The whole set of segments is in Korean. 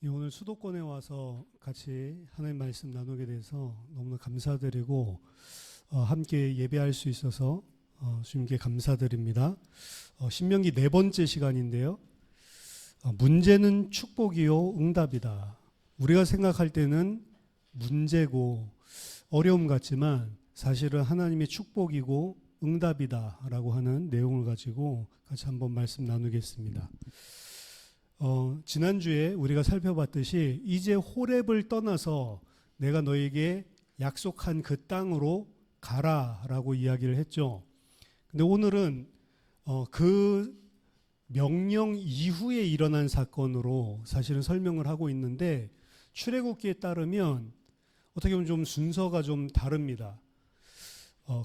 오늘 수도권에 와서 같이 하나님 말씀 나누게 돼서 너무나 감사드리고 함께 예배할 수 있어서 주님께 감사드립니다. 신명기 네 번째 시간인데요. 문제는 축복이요 응답이다. 우리가 생각할 때는 문제고 어려움 같지만 사실은 하나님의 축복이고 응답이다라고 하는 내용을 가지고 같이 한번 말씀 나누겠습니다. 지난주에 우리가 살펴봤듯이 이제 호렙을 떠나서 내가 너에게 약속한 그 땅으로 가라라고 이야기를 했죠. 근데 오늘은 그 명령 이후에 일어난 사건으로 사실은 설명을 하고 있는데 출애굽기에 따르면 어떻게 보면 좀 순서가 좀 다릅니다.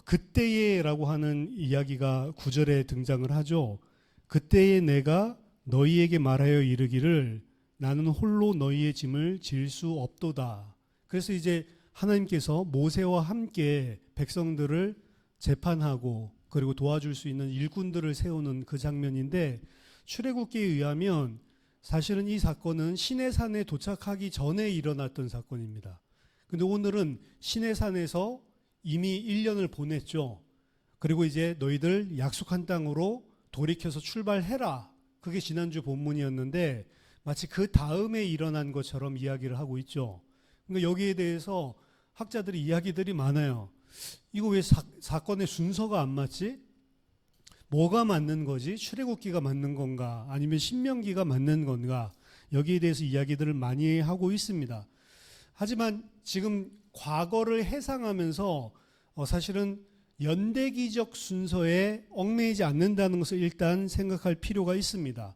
그때에라고 하는 이야기가 9절에 등장을 하죠. 그때에 내가 너희에게 말하여 이르기를 나는 홀로 너희의 짐을 질 수 없도다. 그래서 이제 하나님께서 모세와 함께 백성들을 재판하고 그리고 도와줄 수 있는 일꾼들을 세우는 그 장면인데 출애굽기에 의하면 사실은 이 사건은 시내산에 도착하기 전에 일어났던 사건입니다. 근데 오늘은 시내산에서 이미 1년을 보냈죠. 그리고 이제 너희들 약속한 땅으로 돌이켜서 출발해라. 그게 지난주 본문이었는데 마치 그 다음에 일어난 것처럼 이야기를 하고 있죠. 그러니까 여기에 대해서 학자들이 이야기들이 많아요. 이거 왜 사건의 순서가 안 맞지? 뭐가 맞는 거지? 출애굽기가 맞는 건가? 아니면 신명기가 맞는 건가? 여기에 대해서 이야기들을 많이 하고 있습니다. 하지만 지금 과거를 해상하면서 사실은 연대기적 순서에 얽매이지 않는다는 것을 일단 생각할 필요가 있습니다.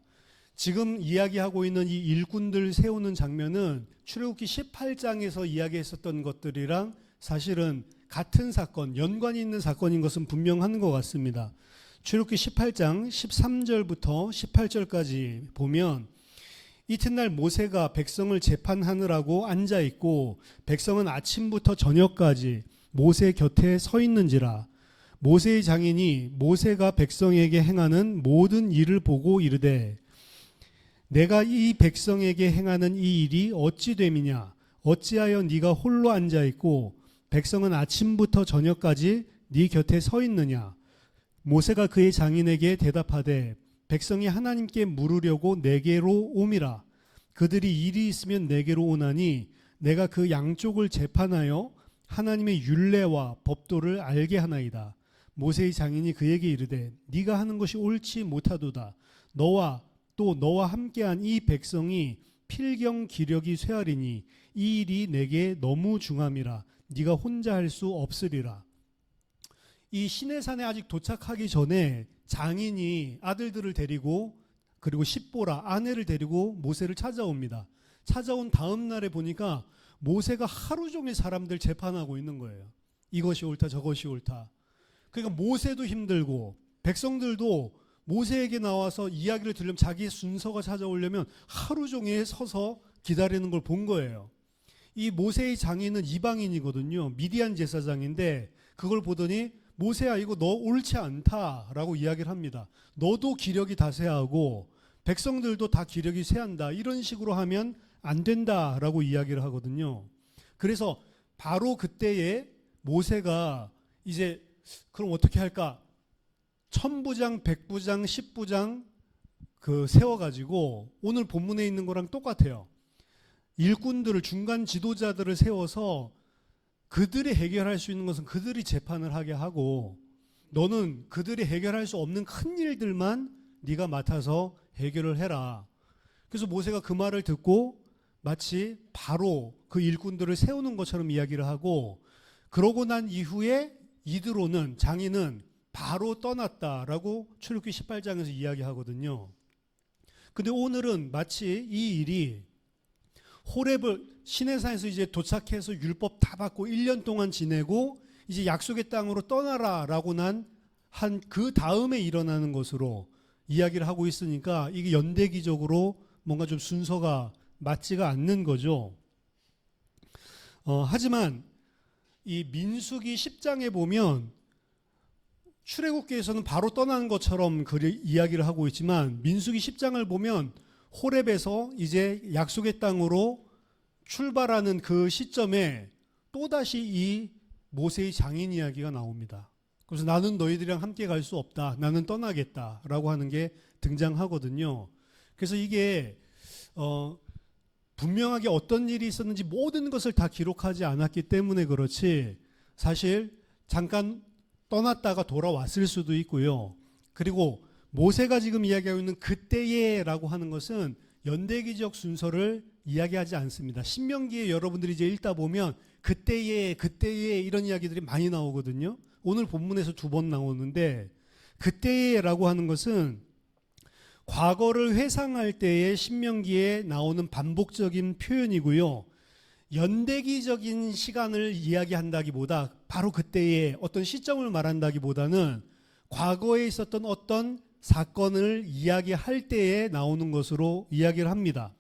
지금 이야기하고 있는 이 일꾼들 세우는 장면은 출애굽기 18장에서 이야기했었던 것들이랑 사실은 같은 사건, 연관이 있는 사건인 것은 분명한 것 같습니다. 출애굽기 18장 13절부터 18절까지 보면 이튿날 모세가 백성을 재판하느라고 앉아 있고 백성은 아침부터 저녁까지 모세 곁에 서 있는지라. 모세의 장인이 모세가 백성에게 행하는 모든 일을 보고 이르되 내가 이 백성에게 행하는 이 일이 어찌 됨이냐? 어찌하여 네가 홀로 앉아 있고 백성은 아침부터 저녁까지 네 곁에 서 있느냐? 모세가 그의 장인에게 대답하되 백성이 하나님께 물으려고 내게로 옴이라. 그들이 일이 있으면 내게로 오나니 내가 그 양쪽을 재판하여 하나님의 율례와 법도를 알게 하나이다. 모세의 장인이 그에게 이르되 네가 하는 것이 옳지 못하도다. 너와 또 너와 함께한 이 백성이 필경 기력이 쇠하리니 이 일이 내게 너무 중함이라. 네가 혼자 할 수 없으리라. 이 시내산에 아직 도착하기 전에 장인이 아들들을 데리고 그리고 십보라 아내를 데리고 모세를 찾아옵니다. 찾아온 다음 날에 보니까 모세가 하루 종일 사람들 재판하고 있는 거예요. 이것이 옳다 저것이 옳다. 그러니까 모세도 힘들고 백성들도 모세에게 나와서 이야기를 들으려면 자기의 순서가 찾아오려면 하루 종일 서서 기다리는 걸 본 거예요. 이 모세의 장인은 이방인이거든요. 미디안 제사장인데 그걸 보더니 모세야 이거 너 옳지 않다라고 이야기를 합니다. 너도 기력이 다 쇠하고 백성들도 다 기력이 쇠한다. 이런 식으로 하면 안 된다라고 이야기를 하거든요. 그래서 바로 그때에 모세가 이제 그럼 어떻게 할까? 천부장, 백부장, 십부장 세워가지고 오늘 본문에 있는 거랑 똑같아요. 일꾼들을 중간 지도자들을 세워서 그들이 해결할 수 있는 것은 그들이 재판을 하게 하고 너는 그들이 해결할 수 없는 큰 일들만 네가 맡아서 해결을 해라. 그래서 모세가 그 말을 듣고 마치 바로 그 일꾼들을 세우는 것처럼 이야기를 하고 그러고 난 이후에 이드로는 장인은 바로 떠났다라고 출애굽기 18장에서 이야기하거든요. 근데 오늘은 마치 이 일이 호렙을 시내산에서 이제 도착해서 율법 다 받고 1년 동안 지내고 이제 약속의 땅으로 떠나라라고 한 그 다음에 일어나는 것으로 이야기를 하고 있으니까 이게 연대기적으로 뭔가 좀 순서가 맞지가 않는 거죠. 하지만 이 민수기 10장에 보면 출애굽기에서는 바로 떠나는 것처럼 이야기를 하고 있지만 민수기 10장을 보면 호렙에서 이제 약속의 땅으로 출발하는 그 시점에 또다시 이 모세의 장인 이야기가 나옵니다. 그래서 나는 너희들이랑 함께 갈 수 없다. 나는 떠나겠다라고 하는 게 등장하거든요. 그래서 이게 분명하게 어떤 일이 있었는지 모든 것을 다 기록하지 않았기 때문에 그렇지, 사실 잠깐 떠났다가 돌아왔을 수도 있고요. 그리고 모세가 지금 이야기하고 있는 그때에라고 하는 것은 연대기적 순서를 이야기하지 않습니다. 신명기에 여러분들이 이제 읽다 보면 그때에 이런 이야기들이 많이 나오거든요. 오늘 본문에서 2번 나오는데, 그때에라고 하는 것은 과거를 회상할 때의 신명기에 나오는 반복적인 표현이고요. 연대기적인 시간을 이야기한다기보다 바로 그때의 어떤 시점을 말한다기보다는 과거에 있었던 어떤 사건을 이야기할 때에 나오는 것으로 이야기를 합니다.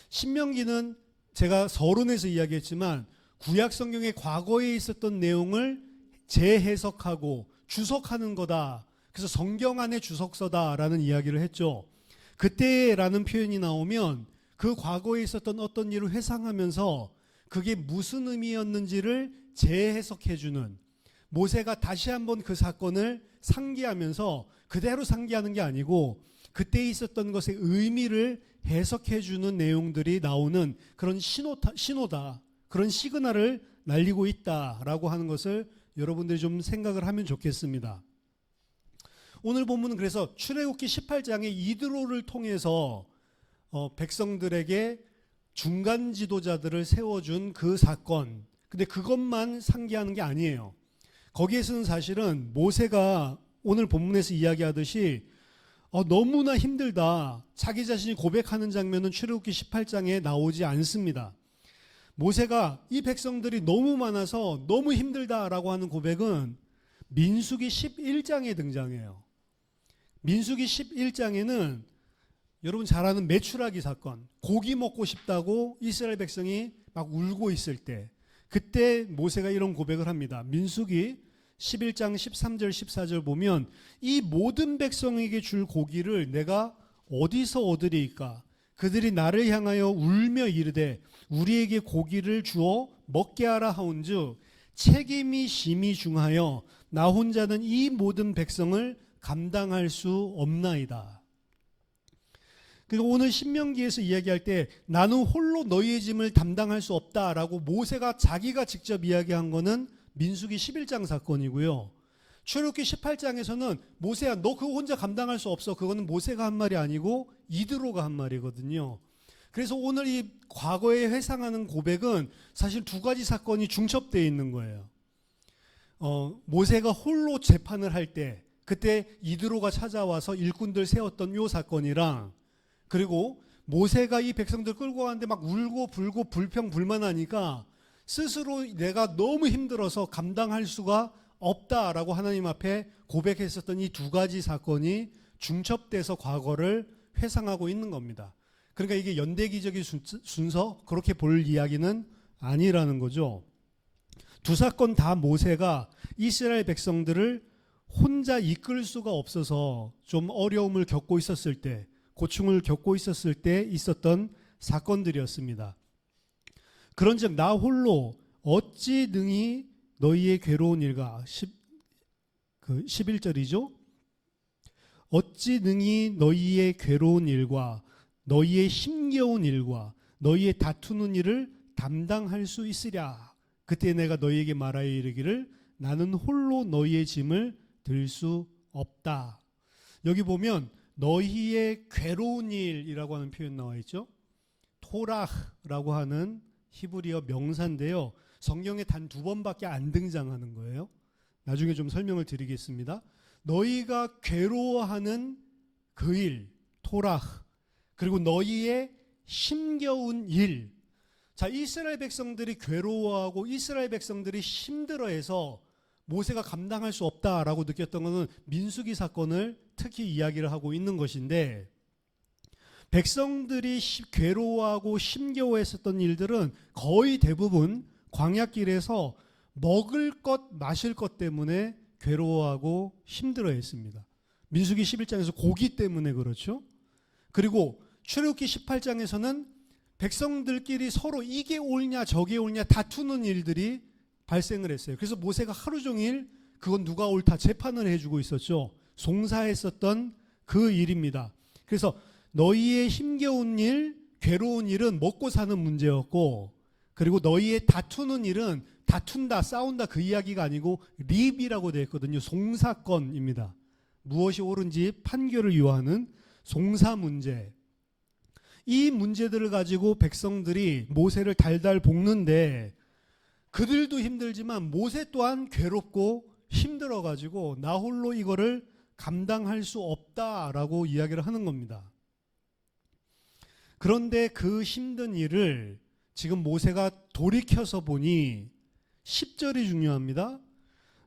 신명기는 제가 서론에서 이야기했지만 구약 성경의 과거에 있었던 내용을 재해석하고 주석하는 거다. 그래서 성경 안의 주석서다라는 이야기를 했죠. 그때라는 표현이 나오면 그 과거에 있었던 어떤 일을 회상하면서 그게 무슨 의미였는지를 재해석해주는, 모세가 다시 한번 그 사건을 상기하면서 그대로 상기하는 게 아니고 그때 있었던 것의 의미를 해석해주는 내용들이 나오는 그런 신호다, 그런 시그널을 날리고 있다라고 하는 것을 여러분들이 좀 생각을 하면 좋겠습니다. 오늘 본문은 그래서 출애굽기 18장의 이드로를 통해서 백성들에게 중간 지도자들을 세워준 그 사건, 근데 그것만 상기하는 게 아니에요. 거기에서는 사실은 모세가 오늘 본문에서 이야기하듯이 너무나 힘들다, 자기 자신이 고백하는 장면은 출애굽기 18장에 나오지 않습니다. 모세가 이 백성들이 너무 많아서 너무 힘들다라고 하는 고백은 민수기 11장에 등장해요. 민수기 11장에는 여러분 잘 아는 메추라기 사건, 고기 먹고 싶다고 이스라엘 백성이 막 울고 있을 때, 그때 모세가 이런 고백을 합니다. 민수기 11장 13절 14절 보면 이 모든 백성에게 줄 고기를 내가 어디서 얻으리이까? 그들이 나를 향하여 울며 이르되 우리에게 고기를 주어 먹게 하라 하온즉 책임이 심히 중하여 나 혼자는 이 모든 백성을 감당할 수 없나이다. 그리고 오늘 신명기에서 이야기할 때 나는 홀로 너희의 짐을 담당할 수 없다라고 모세가 자기가 직접 이야기한 거는 민수기 11장 사건이고요. 출애굽기 18장에서는 모세야 너 그거 혼자 감당할 수 없어. 그거는 모세가 한 말이 아니고 이드로가 한 말이거든요. 그래서 오늘 이 과거에 회상하는 고백은 사실 2가지 사건이 중첩되어 있는 거예요. 모세가 홀로 재판을 할 때 그때 이드로가 찾아와서 일꾼들 세웠던 요 사건이랑, 그리고 모세가 이 백성들 끌고 가는데 막 울고 불고 불평불만하니까 스스로 내가 너무 힘들어서 감당할 수가 없다라고 하나님 앞에 고백했었던 이 2가지 사건이 중첩돼서 과거를 회상하고 있는 겁니다. 그러니까 이게 연대기적인 순서, 그렇게 볼 이야기는 아니라는 거죠. 2 사건 다 모세가 이스라엘 백성들을 혼자 이끌 수가 없어서 좀 어려움을 겪고 있었을 때, 고충을 겪고 있었을 때 있었던 사건들이었습니다. 그런즉 나 홀로 어찌 능히 너희의 괴로운 일과 11절이죠. 어찌 능히 너희의 괴로운 일과 너희의 힘겨운 일과 너희의 다투는 일을 담당할 수 있으랴. 그때 내가 너희에게 말하여 이르기를 나는 홀로 너희의 짐을 들 수 없다. 여기 보면 너희의 괴로운 일이라고 하는 표현 나와 있죠. 토라흐라고 하는 히브리어 명사인데요. 성경에 단 2번밖에 안 등장하는 거예요. 나중에 좀 설명을 드리겠습니다. 너희가 괴로워하는 그 일, 토라흐, 그리고 너희의 힘겨운 일. 자, 이스라엘 백성들이 괴로워하고 이스라엘 백성들이 힘들어해서 모세가 감당할 수 없다라고 느꼈던 것은 민수기 사건을 특히 이야기를 하고 있는 것인데, 백성들이 괴로워하고 힘겨워했었던 일들은 거의 대부분 광야길에서 먹을 것, 마실 것 때문에 괴로워하고 힘들어했습니다. 민수기 11장에서 고기 때문에 그렇죠. 그리고 출애굽기 18장에서는 백성들끼리 서로 이게 옳냐 저게 옳냐 다투는 일들이 발생을 했어요. 그래서 모세가 하루 종일 그건 누가 옳다 재판을 해주고 있었죠. 송사했었던 그 일입니다. 그래서 너희의 힘겨운 일, 괴로운 일은 먹고 사는 문제였고, 그리고 너희의 다투는 일은 다툰다, 싸운다 그 이야기가 아니고 립이라고 되어 있거든요. 송사건입니다. 무엇이 옳은지 판결을 요하는 송사 문제. 이 문제들을 가지고 백성들이 모세를 달달 볶는데 그들도 힘들지만 모세 또한 괴롭고 힘들어가지고 나 홀로 이거를 감당할 수 없다라고 이야기를 하는 겁니다. 그런데 그 힘든 일을 지금 모세가 돌이켜서 보니 10절이 중요합니다.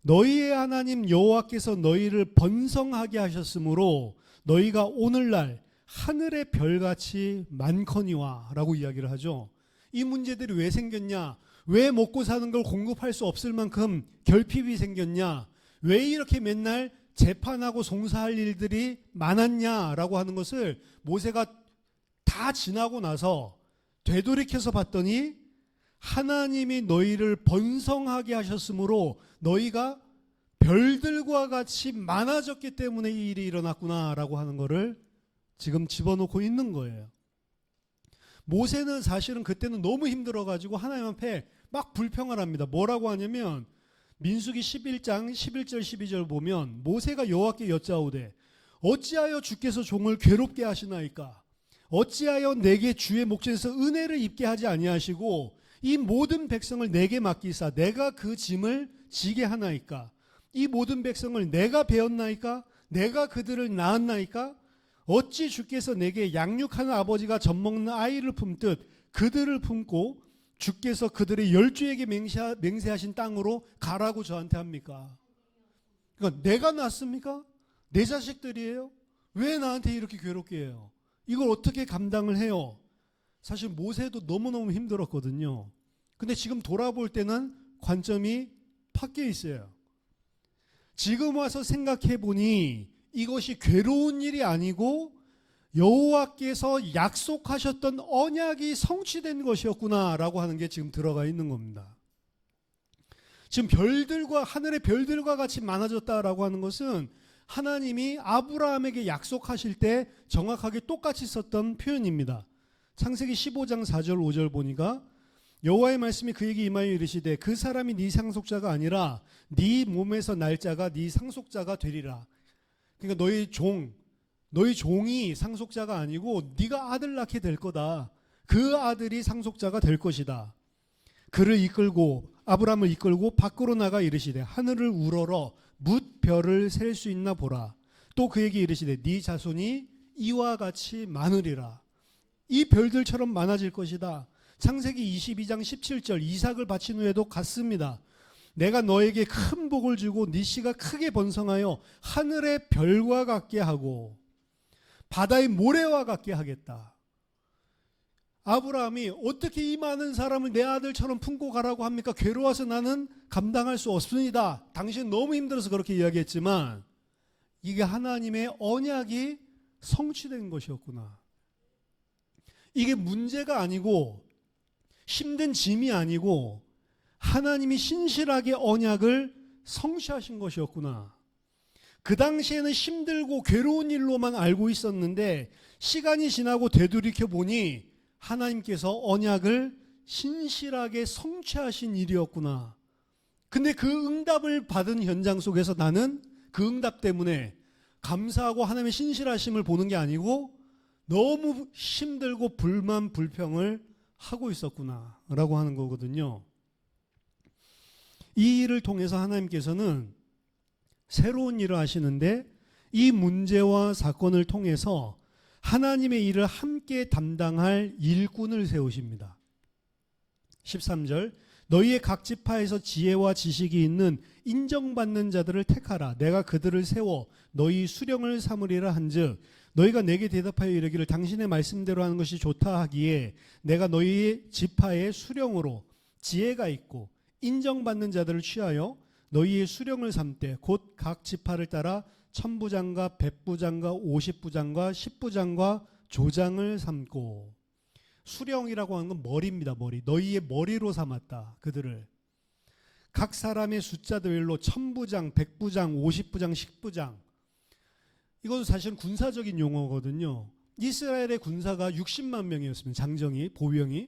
너희의 하나님 여호와께서 너희를 번성하게 하셨으므로 너희가 오늘날 하늘의 별같이 많거니와 라고 이야기를 하죠. 이 문제들이 왜 생겼냐? 왜 먹고 사는 걸 공급할 수 없을 만큼 결핍이 생겼냐? 왜 이렇게 맨날 재판하고 송사할 일들이 많았냐라고 하는 것을 모세가 다 지나고 나서 되돌이켜서 봤더니 하나님이 너희를 번성하게 하셨으므로 너희가 별들과 같이 많아졌기 때문에 이 일이 일어났구나라고 하는 것을 지금 집어넣고 있는 거예요. 모세는 사실은 그때는 너무 힘들어가지고 하나님 앞에 막 불평을 합니다. 뭐라고 하냐면 민수기 11장 11절 12절 보면 모세가 여호와께 여짜오되 어찌하여 주께서 종을 괴롭게 하시나이까? 어찌하여 내게 주의 목전에서 은혜를 입게 하지 아니하시고 이 모든 백성을 내게 맡기사 내가 그 짐을 지게 하나이까? 이 모든 백성을 내가 배웠나이까? 내가 그들을 낳았나이까? 어찌 주께서 내게 양육하는 아버지가 젖먹는 아이를 품듯 그들을 품고 주께서 그들의 열주에게 맹세하신 땅으로 가라고 저한테 합니까? 그러니까 내가 낳습니까? 내 자식들이에요? 왜 나한테 이렇게 괴롭게 해요? 이걸 어떻게 감당을 해요? 사실 모세도 너무너무 힘들었거든요. 근데 지금 돌아볼 때는 관점이 바뀌어 있어요. 지금 와서 생각해 보니 이것이 괴로운 일이 아니고 여호와께서 약속하셨던 언약이 성취된 것이었구나라고 하는 게 지금 들어가 있는 겁니다. 지금 별들과 하늘의 별들과 같이 많아졌다라고 하는 것은 하나님이 아브라함에게 약속하실 때 정확하게 똑같이 썼던 표현입니다. 창세기 15장 4절 5절 보니까 여호와의 말씀이 그에게 임하여 이르시되 그 사람이 네 상속자가 아니라 네 몸에서 날 자가 네 상속자가 되리라. 그러니까 너희 종이 상속자가 아니고 네가 아들 낳게 될 거다. 그 아들이 상속자가 될 것이다. 그를 이끌고 아브라함을 이끌고 밖으로 나가 이르시되 하늘을 우러러 뭇 별을 셀 수 있나 보라. 또 그에게 이르시되 네 자손이 이와 같이 많으리라. 이 별들처럼 많아질 것이다. 창세기 22장 17절 이삭을 바친 후에도 같습니다. 내가 너에게 큰 복을 주고 네 씨가 크게 번성하여 하늘의 별과 같게 하고 바다의 모래와 같게 하겠다. 아브라함이 어떻게 이 많은 사람을 내 아들처럼 품고 가라고 합니까? 괴로워서 나는 감당할 수 없습니다. 당신 너무 힘들어서 그렇게 이야기했지만 이게 하나님의 언약이 성취된 것이었구나. 이게 문제가 아니고 힘든 짐이 아니고 하나님이 신실하게 언약을 성취하신 것이었구나. 그 당시에는 힘들고 괴로운 일로만 알고 있었는데 시간이 지나고 되돌이켜 보니 하나님께서 언약을 신실하게 성취하신 일이었구나. 근데 그 응답을 받은 현장 속에서 나는 그 응답 때문에 감사하고 하나님의 신실하심을 보는 게 아니고 너무 힘들고 불만 불평을 하고 있었구나 라고 하는 거거든요. 이 일을 통해서 하나님께서는 새로운 일을 하시는데 이 문제와 사건을 통해서 하나님의 일을 함께 담당할 일꾼을 세우십니다. 13절 너희의 각 지파에서 지혜와 지식이 있는 인정받는 자들을 택하라. 내가 그들을 세워 너희 수령을 삼으리라 한즉 너희가 내게 대답하여 이르기를 당신의 말씀대로 하는 것이 좋다 하기에 내가 너희 지파의 수령으로 지혜가 있고 인정받는 자들을 취하여 너희의 수령을 삼되 곧 각 지파를 따라 천부장과 백부장과 50부장과 10부장과 조장을 삼고, 수령이라고 하는 건 머리입니다. 머리. 너희의 머리로 삼았다. 그들을. 각 사람의 숫자들로 1000부장, 100부장, 50부장, 10부장. 이것도 사실은 군사적인 용어거든요. 이스라엘의 군사가 60만 명이었습니다. 장정이, 보병이.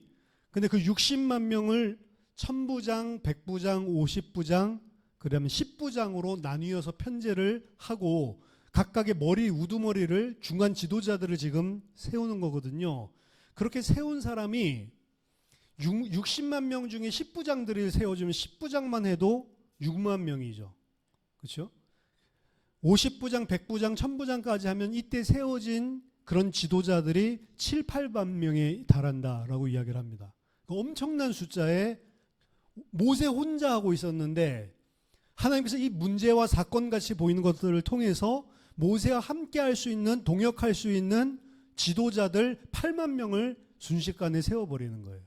근데 그 60만 명을 1000부장, 100부장, 50부장, 그다음에 10부장으로 나뉘어서 편제를 하고 각각의 머리, 우두머리를 중간 지도자들을 지금 세우는 거거든요. 그렇게 세운 사람이 60만 명 중에 10부장들을 세워주면 10부장만 해도 6만 명이죠. 그렇죠? 50부장, 100부장, 1000부장까지 하면 이때 세워진 그런 지도자들이 7, 8만 명에 달한다라고 이야기를 합니다. 엄청난 숫자에 모세 혼자 하고 있었는데 하나님께서 이 문제와 사건같이 보이는 것들을 통해서 모세와 함께 할 수 있는, 동역할 수 있는 지도자들 8만 명을 순식간에 세워버리는 거예요.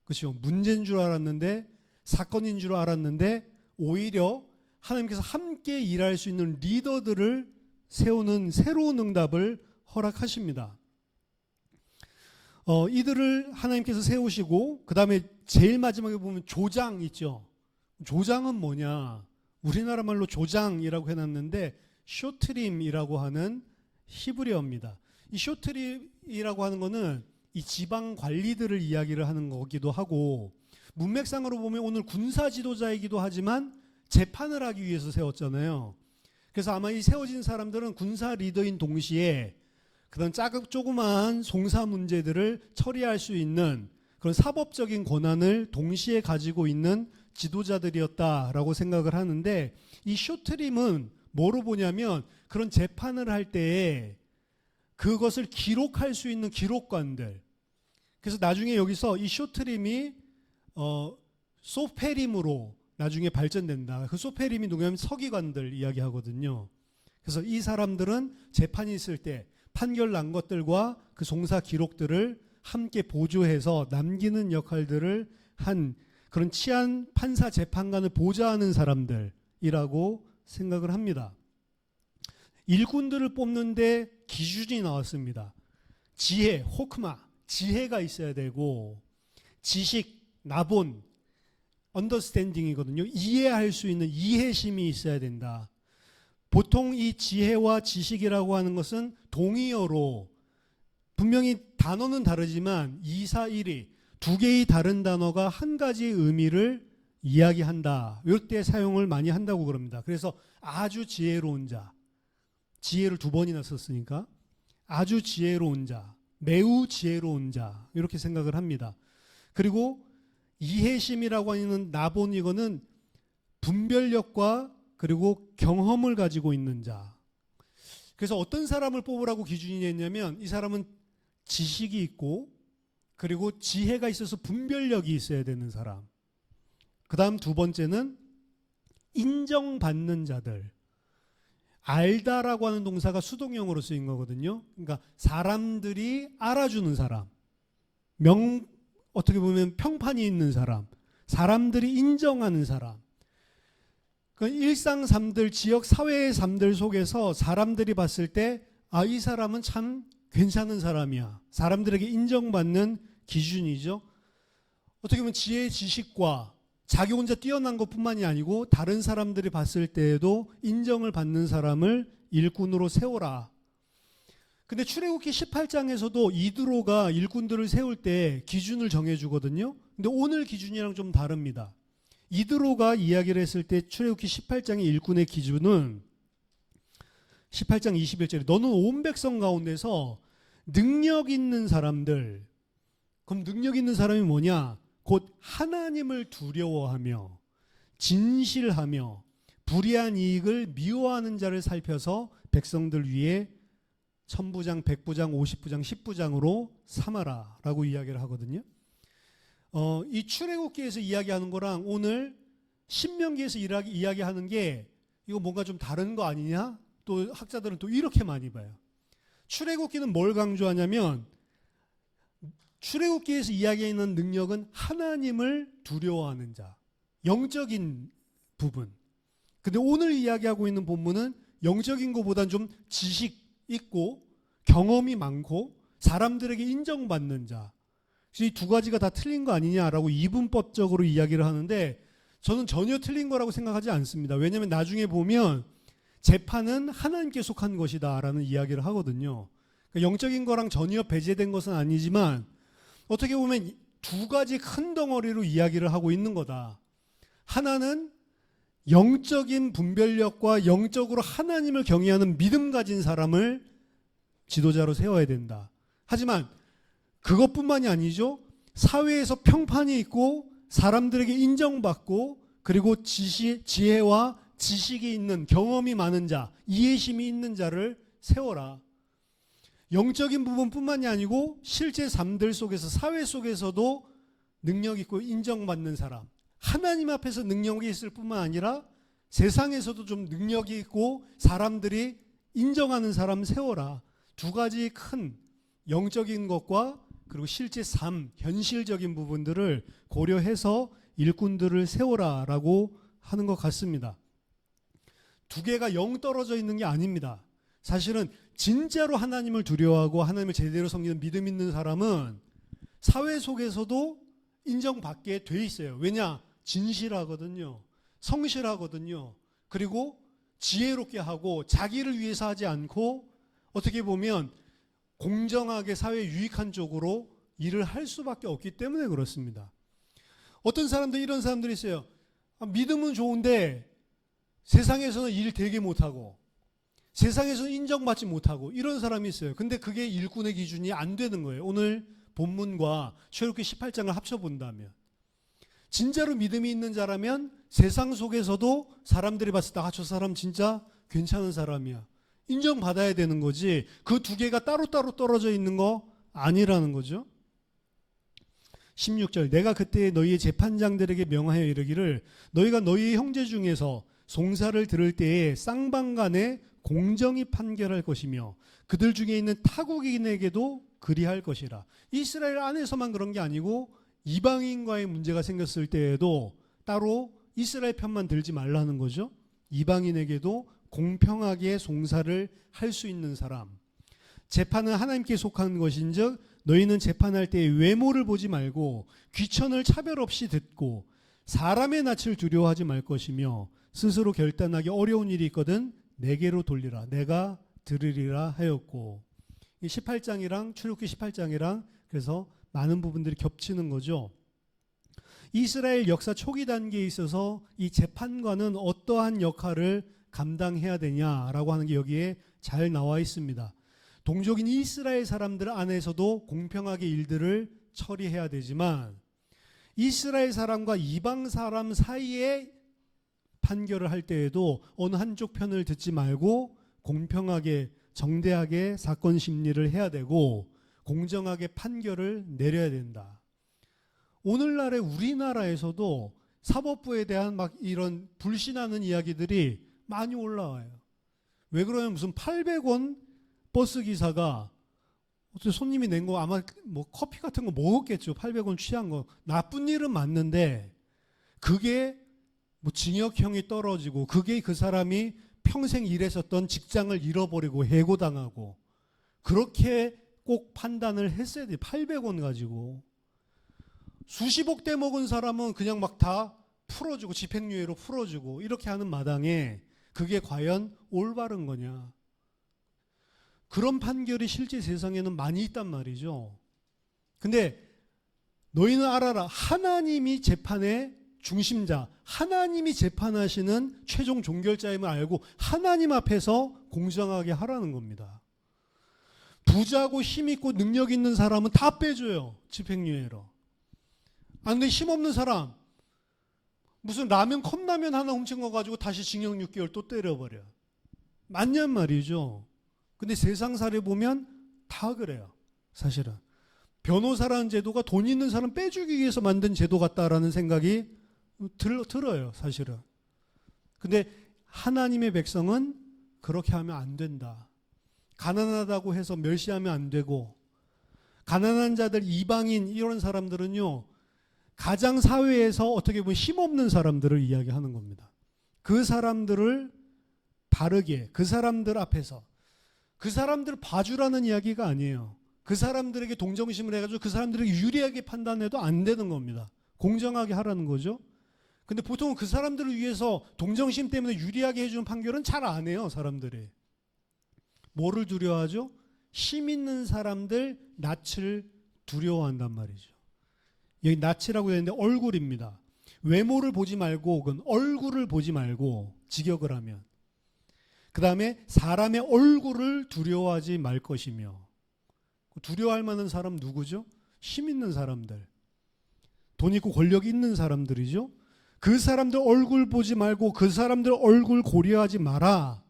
그렇죠? 문제인 줄 알았는데, 사건인 줄 알았는데 오히려 하나님께서 함께 일할 수 있는 리더들을 세우는 새로운 응답을 허락하십니다. 이들을 하나님께서 세우시고 그 다음에 제일 마지막에 보면 조장 있죠. 조장은 뭐냐? 우리나라 말로 조장이라고 해놨는데 쇼트림이라고 하는 히브리어입니다. 이 쇼트림이라고 하는 거는 이 지방 관리들을 이야기를 하는 거기도 하고, 문맥상으로 보면 오늘 군사 지도자이기도 하지만 재판을 하기 위해서 세웠잖아요. 그래서 아마 이 세워진 사람들은 군사 리더인 동시에 그런 조그마한 송사 문제들을 처리할 수 있는 그런 사법적인 권한을 동시에 가지고 있는 지도자들이었다라고 생각을 하는데, 이 쇼트림은 뭐로 보냐면 그런 재판을 할 때에 그것을 기록할 수 있는 기록관들. 그래서 나중에 여기서 이 쇼트림이 소페림으로 나중에 발전된다. 그 소페림이 누구냐면 서기관들 이야기하거든요. 그래서 이 사람들은 재판이 있을 때 판결 난 것들과 그 송사 기록들을 함께 보조해서 남기는 역할들을 한 그런 치안 판사 재판관을 보좌하는 사람들이라고 생각을 합니다. 일꾼들을 뽑는데 기준이 나왔습니다. 지혜, 호크마, 지혜가 있어야 되고, 지식, 나본, 언더스탠딩이거든요. 이해할 수 있는 이해심이 있어야 된다. 보통 이 지혜와 지식이라고 하는 것은 동의어로 분명히 단어는 다르지만 2, 4, 1이 두 개의 다른 단어가 한 가지 의미를 이야기한다. 이럴 때 사용을 많이 한다고 그럽니다. 그래서 아주 지혜로운 자, 지혜를 2번이나 썼으니까 아주 지혜로운 자, 매우 지혜로운 자, 이렇게 생각을 합니다. 그리고 이해심이라고 하는 나본, 이거는 분별력과 그리고 경험을 가지고 있는 자. 그래서 어떤 사람을 뽑으라고 기준이 냈냐면 이 사람은 지식이 있고 그리고 지혜가 있어서 분별력이 있어야 되는 사람. 그 다음 2번째는 인정받는 자들. 알다라고 하는 동사가 수동형으로 쓰인 거거든요. 그러니까 사람들이 알아주는 사람, 어떻게 보면 평판이 있는 사람, 사람들이 인정하는 사람. 그 일상 삶들, 지역 사회의 삶들 속에서 사람들이 봤을 때 아, 이 사람은 참 괜찮은 사람이야. 사람들에게 인정받는 기준이죠. 어떻게 보면 지혜, 지식과 자기 혼자 뛰어난 것뿐만이 아니고 다른 사람들이 봤을 때에도 인정을 받는 사람을 일꾼으로 세워라. 근데 출애굽기 18장에서도 이드로가 일꾼들을 세울 때 기준을 정해주거든요. 근데 오늘 기준이랑 좀 다릅니다. 이드로가 이야기를 했을 때 출애굽기 18장의 일꾼의 기준은 18장 21절에 너는 온 백성 가운데서 능력 있는 사람들, 그럼 능력 있는 사람이 뭐냐? 곧 하나님을 두려워하며 진실하며 불의한 이익을 미워하는 자를 살펴서 백성들 위에 1000부장, 100부장, 50부장, 10부장으로 삼아라 라고 이야기를 하거든요. 이 출애굽기에서 이야기하는 거랑 오늘 신명기에서 이야기하는 게 이거 뭔가 좀 다른 거 아니냐? 또 학자들은 또 이렇게 많이 봐요. 출애굽기는 뭘 강조하냐면 출애굽기에서 이야기하는 능력은 하나님을 두려워하는 자, 영적인 부분. 근데 오늘 이야기하고 있는 본문은 영적인 것보다는 좀 지식 있고 경험이 많고 사람들에게 인정받는 자. 이 두 가지가 다 틀린 거 아니냐라고 이분법적으로 이야기를 하는데 저는 전혀 틀린 거라고 생각하지 않습니다. 왜냐하면 나중에 보면 재판은 하나님께 속한 것이다라는 이야기를 하거든요. 그러니까 영적인 거랑 전혀 배제된 것은 아니지만 어떻게 보면 두 가지 큰 덩어리로 이야기를 하고 있는 거다. 하나는 영적인 분별력과 영적으로 하나님을 경외하는 믿음 가진 사람을 지도자로 세워야 된다. 하지만 그것뿐만이 아니죠. 사회에서 평판이 있고 사람들에게 인정받고 그리고 지혜와 지식이 있는 경험이 많은 자, 이해심이 있는 자를 세워라. 영적인 부분뿐만이 아니고 실제 삶들 속에서 사회 속에서도 능력 있고 인정받는 사람, 하나님 앞에서 능력이 있을 뿐만 아니라 세상에서도 좀 능력이 있고 사람들이 인정하는 사람 세워라. 두 가지 큰 영적인 것과 그리고 실제 삶, 현실적인 부분들을 고려해서 일꾼들을 세워라라고 하는 것 같습니다. 두 개가 영 떨어져 있는 게 아닙니다. 사실은 진짜로 하나님을 두려워하고 하나님을 제대로 섬기는 믿음 있는 사람은 사회 속에서도 인정받게 돼 있어요. 왜냐? 진실하거든요. 성실하거든요. 그리고 지혜롭게 하고 자기를 위해서 하지 않고 어떻게 보면 공정하게 사회에 유익한 쪽으로 일을 할 수밖에 없기 때문에 그렇습니다. 어떤 사람들 이런 사람들이 있어요. 믿음은 좋은데 세상에서는 일 되게 못하고 세상에서는 인정받지 못하고 이런 사람이 있어요. 근데 그게 일꾼의 기준이 안 되는 거예요. 오늘 본문과 출애굽기 18장을 합쳐본다면 진짜로 믿음이 있는 자라면 세상 속에서도 사람들이 봤을 때 저 사람 진짜 괜찮은 사람이야. 인정받아야 되는 거지 그 두 개가 따로따로 떨어져 있는 거 아니라는 거죠. 16절 내가 그때 너희의 재판장들에게 명하여 이르기를 너희가 너희의 형제 중에서 송사를 들을 때에 쌍방간에 공정히 판결할 것이며 그들 중에 있는 타국인에게도 그리할 것이라. 이스라엘 안에서만 그런 게 아니고 이방인과의 문제가 생겼을 때에도 따로 이스라엘 편만 들지 말라는 거죠. 이방인에게도 공평하게 송사를 할 수 있는 사람. 재판은 하나님께 속한 것인즉 너희는 재판할 때에 외모를 보지 말고 귀천을 차별 없이 듣고 사람의 낯을 두려워하지 말 것이며 스스로 결단하기 어려운 일이 있거든 내게로 돌리라. 내가 들으리라 하였고. 이 18장이랑 출애굽기 18장이랑 그래서 많은 부분들이 겹치는 거죠. 이스라엘 역사 초기 단계에 있어서 이 재판관은 어떠한 역할을 감당해야 되냐라고 하는 게 여기에 잘 나와 있습니다. 동족인 이스라엘 사람들 안에서도 공평하게 일들을 처리해야 되지만 이스라엘 사람과 이방 사람 사이에 판결을 할 때에도 어느 한쪽 편을 듣지 말고 공평하게 정대하게 사건 심리를 해야 되고 공정하게 판결을 내려야 된다. 오늘날의 우리나라에서도 사법부에 대한 막 이런 불신하는 이야기들이 많이 올라와요. 왜 그러냐면 무슨 800원 버스 기사가 손님이 낸 거 아마 뭐 커피 같은 거 먹었겠죠. 800원 취한 거. 나쁜 일은 맞는데 그게 뭐 징역형이 떨어지고 그게 그 사람이 평생 일했었던 직장을 잃어버리고 해고당하고 그렇게 꼭 판단을 했어야 돼. 800원 가지고. 수십억 대 먹은 사람은 그냥 막 다 풀어주고 집행유예로 풀어주고 이렇게 하는 마당에 그게 과연 올바른 거냐. 그런 판결이 실제 세상에는 많이 있단 말이죠. 근데 너희는 알아라. 하나님이 재판의 중심자, 하나님이 재판하시는 최종 종결자임을 알고 하나님 앞에서 공정하게 하라는 겁니다. 부자고 힘있고 능력 있는 사람은 다 빼줘요. 집행유예로. 근데 힘없는 사람 무슨 컵라면 하나 훔친 거 가지고 다시 징역 6개월 또 때려버려. 맞냔 말이죠. 근데 세상사를 보면 다 그래요. 사실은. 변호사라는 제도가 돈 있는 사람 빼주기 위해서 만든 제도 같다라는 생각이 들어요. 사실은. 근데 하나님의 백성은 그렇게 하면 안 된다. 가난하다고 해서 멸시하면 안 되고 가난한 자들 이방인 이런 사람들은요. 가장 사회에서 어떻게 보면 힘없는 사람들을 이야기하는 겁니다. 그 사람들을 바르게 그 사람들 앞에서 그 사람들을 봐주라는 이야기가 아니에요. 그 사람들에게 동정심을 해가지고 그 사람들에게 유리하게 판단해도 안 되는 겁니다. 공정하게 하라는 거죠. 근데 보통 그 사람들을 위해서 동정심 때문에 유리하게 해주는 판결은 잘 안 해요, 사람들이. 뭐를 두려워하죠? 힘 있는 사람들 낯을 두려워한단 말이죠. 여기 낯이라고 되어 있는데 얼굴입니다. 외모를 보지 말고 혹은 얼굴을 보지 말고 직역을 하면, 그 다음에 사람의 얼굴을 두려워하지 말 것이며, 두려워할 만한 사람 누구죠? 힘 있는 사람들, 돈 있고 권력 있는 사람들이죠. 그 사람들 얼굴 보지 말고 그 사람들 얼굴 고려하지 마라.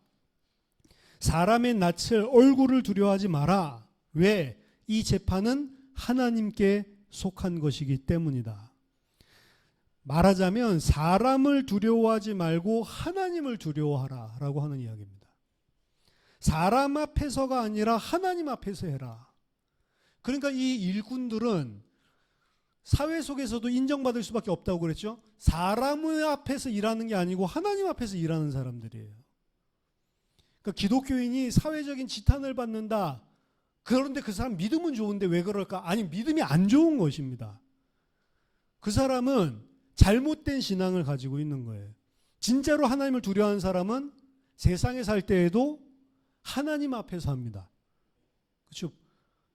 사람의 낯을 얼굴을 두려워하지 마라. 왜? 이 재판은 하나님께 속한 것이기 때문이다. 말하자면 사람을 두려워하지 말고 하나님을 두려워하라 라고 하는 이야기입니다. 사람 앞에서가 아니라 하나님 앞에서 해라. 그러니까 이 일꾼들은 사회 속에서도 인정받을 수밖에 없다고 그랬죠. 사람 앞에서 일하는 게 아니고 하나님 앞에서 일하는 사람들이에요. 그러니까 기독교인이 사회적인 지탄을 받는다. 그런데 그 사람 믿음은 좋은데 왜 그럴까? 아니, 믿음이 안 좋은 것입니다. 그 사람은 잘못된 신앙을 가지고 있는 거예요. 진짜로 하나님을 두려워하는 사람은 세상에 살 때에도 하나님 앞에서 합니다. 그렇죠?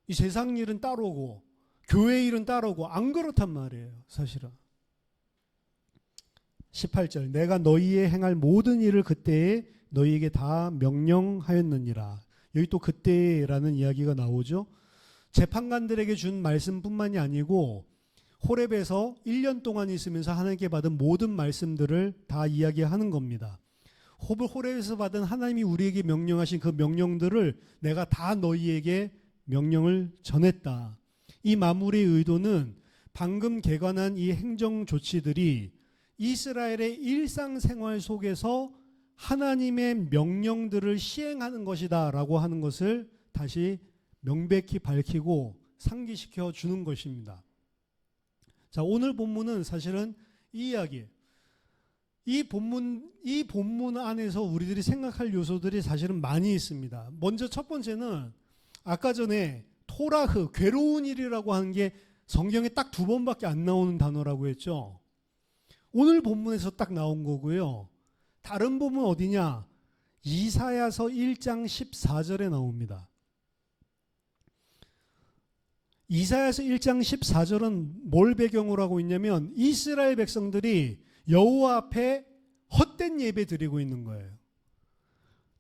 이 세상 일은 따로고 교회 일은 따로고 안 그렇단 말이에요, 사실은. 18절, 내가 너희의 행할 모든 일을 그때에 너희에게 다 명령하였느니라. 여기 또 그때라는 이야기가 나오죠. 재판관들에게 준 말씀뿐만이 아니고 호렙에서 1년 동안 있으면서 하나님께 받은 모든 말씀들을 다 이야기하는 겁니다. 호렙에서 받은 하나님이 우리에게 명령하신 그 명령들을 내가 다 너희에게 명령을 전했다. 이 마무리의 의도는 방금 개관한 이 행정 조치들이 이스라엘의 일상생활 속에서 하나님의 명령들을 시행하는 것이다 라고 하는 것을 다시 명백히 밝히고 상기시켜 주는 것입니다. 자, 오늘 본문은 사실은 이 이야기예요. 이 본문 안에서 우리들이 생각할 요소들이 사실은 많이 있습니다. 먼저 첫 번째는 아까 전에 토라흐, 괴로운 일이라고 하는 게 성경에 딱 2번밖에 안 나오는 단어라고 했죠. 오늘 본문에서 딱 나온 거고요. 다른 본문 어디냐? 이사야서 1장 14절에 나옵니다. 이사야서 1장 14절은 뭘 배경으로 하고 있냐면 이스라엘 백성들이 여호와 앞에 헛된 예배 드리고 있는 거예요.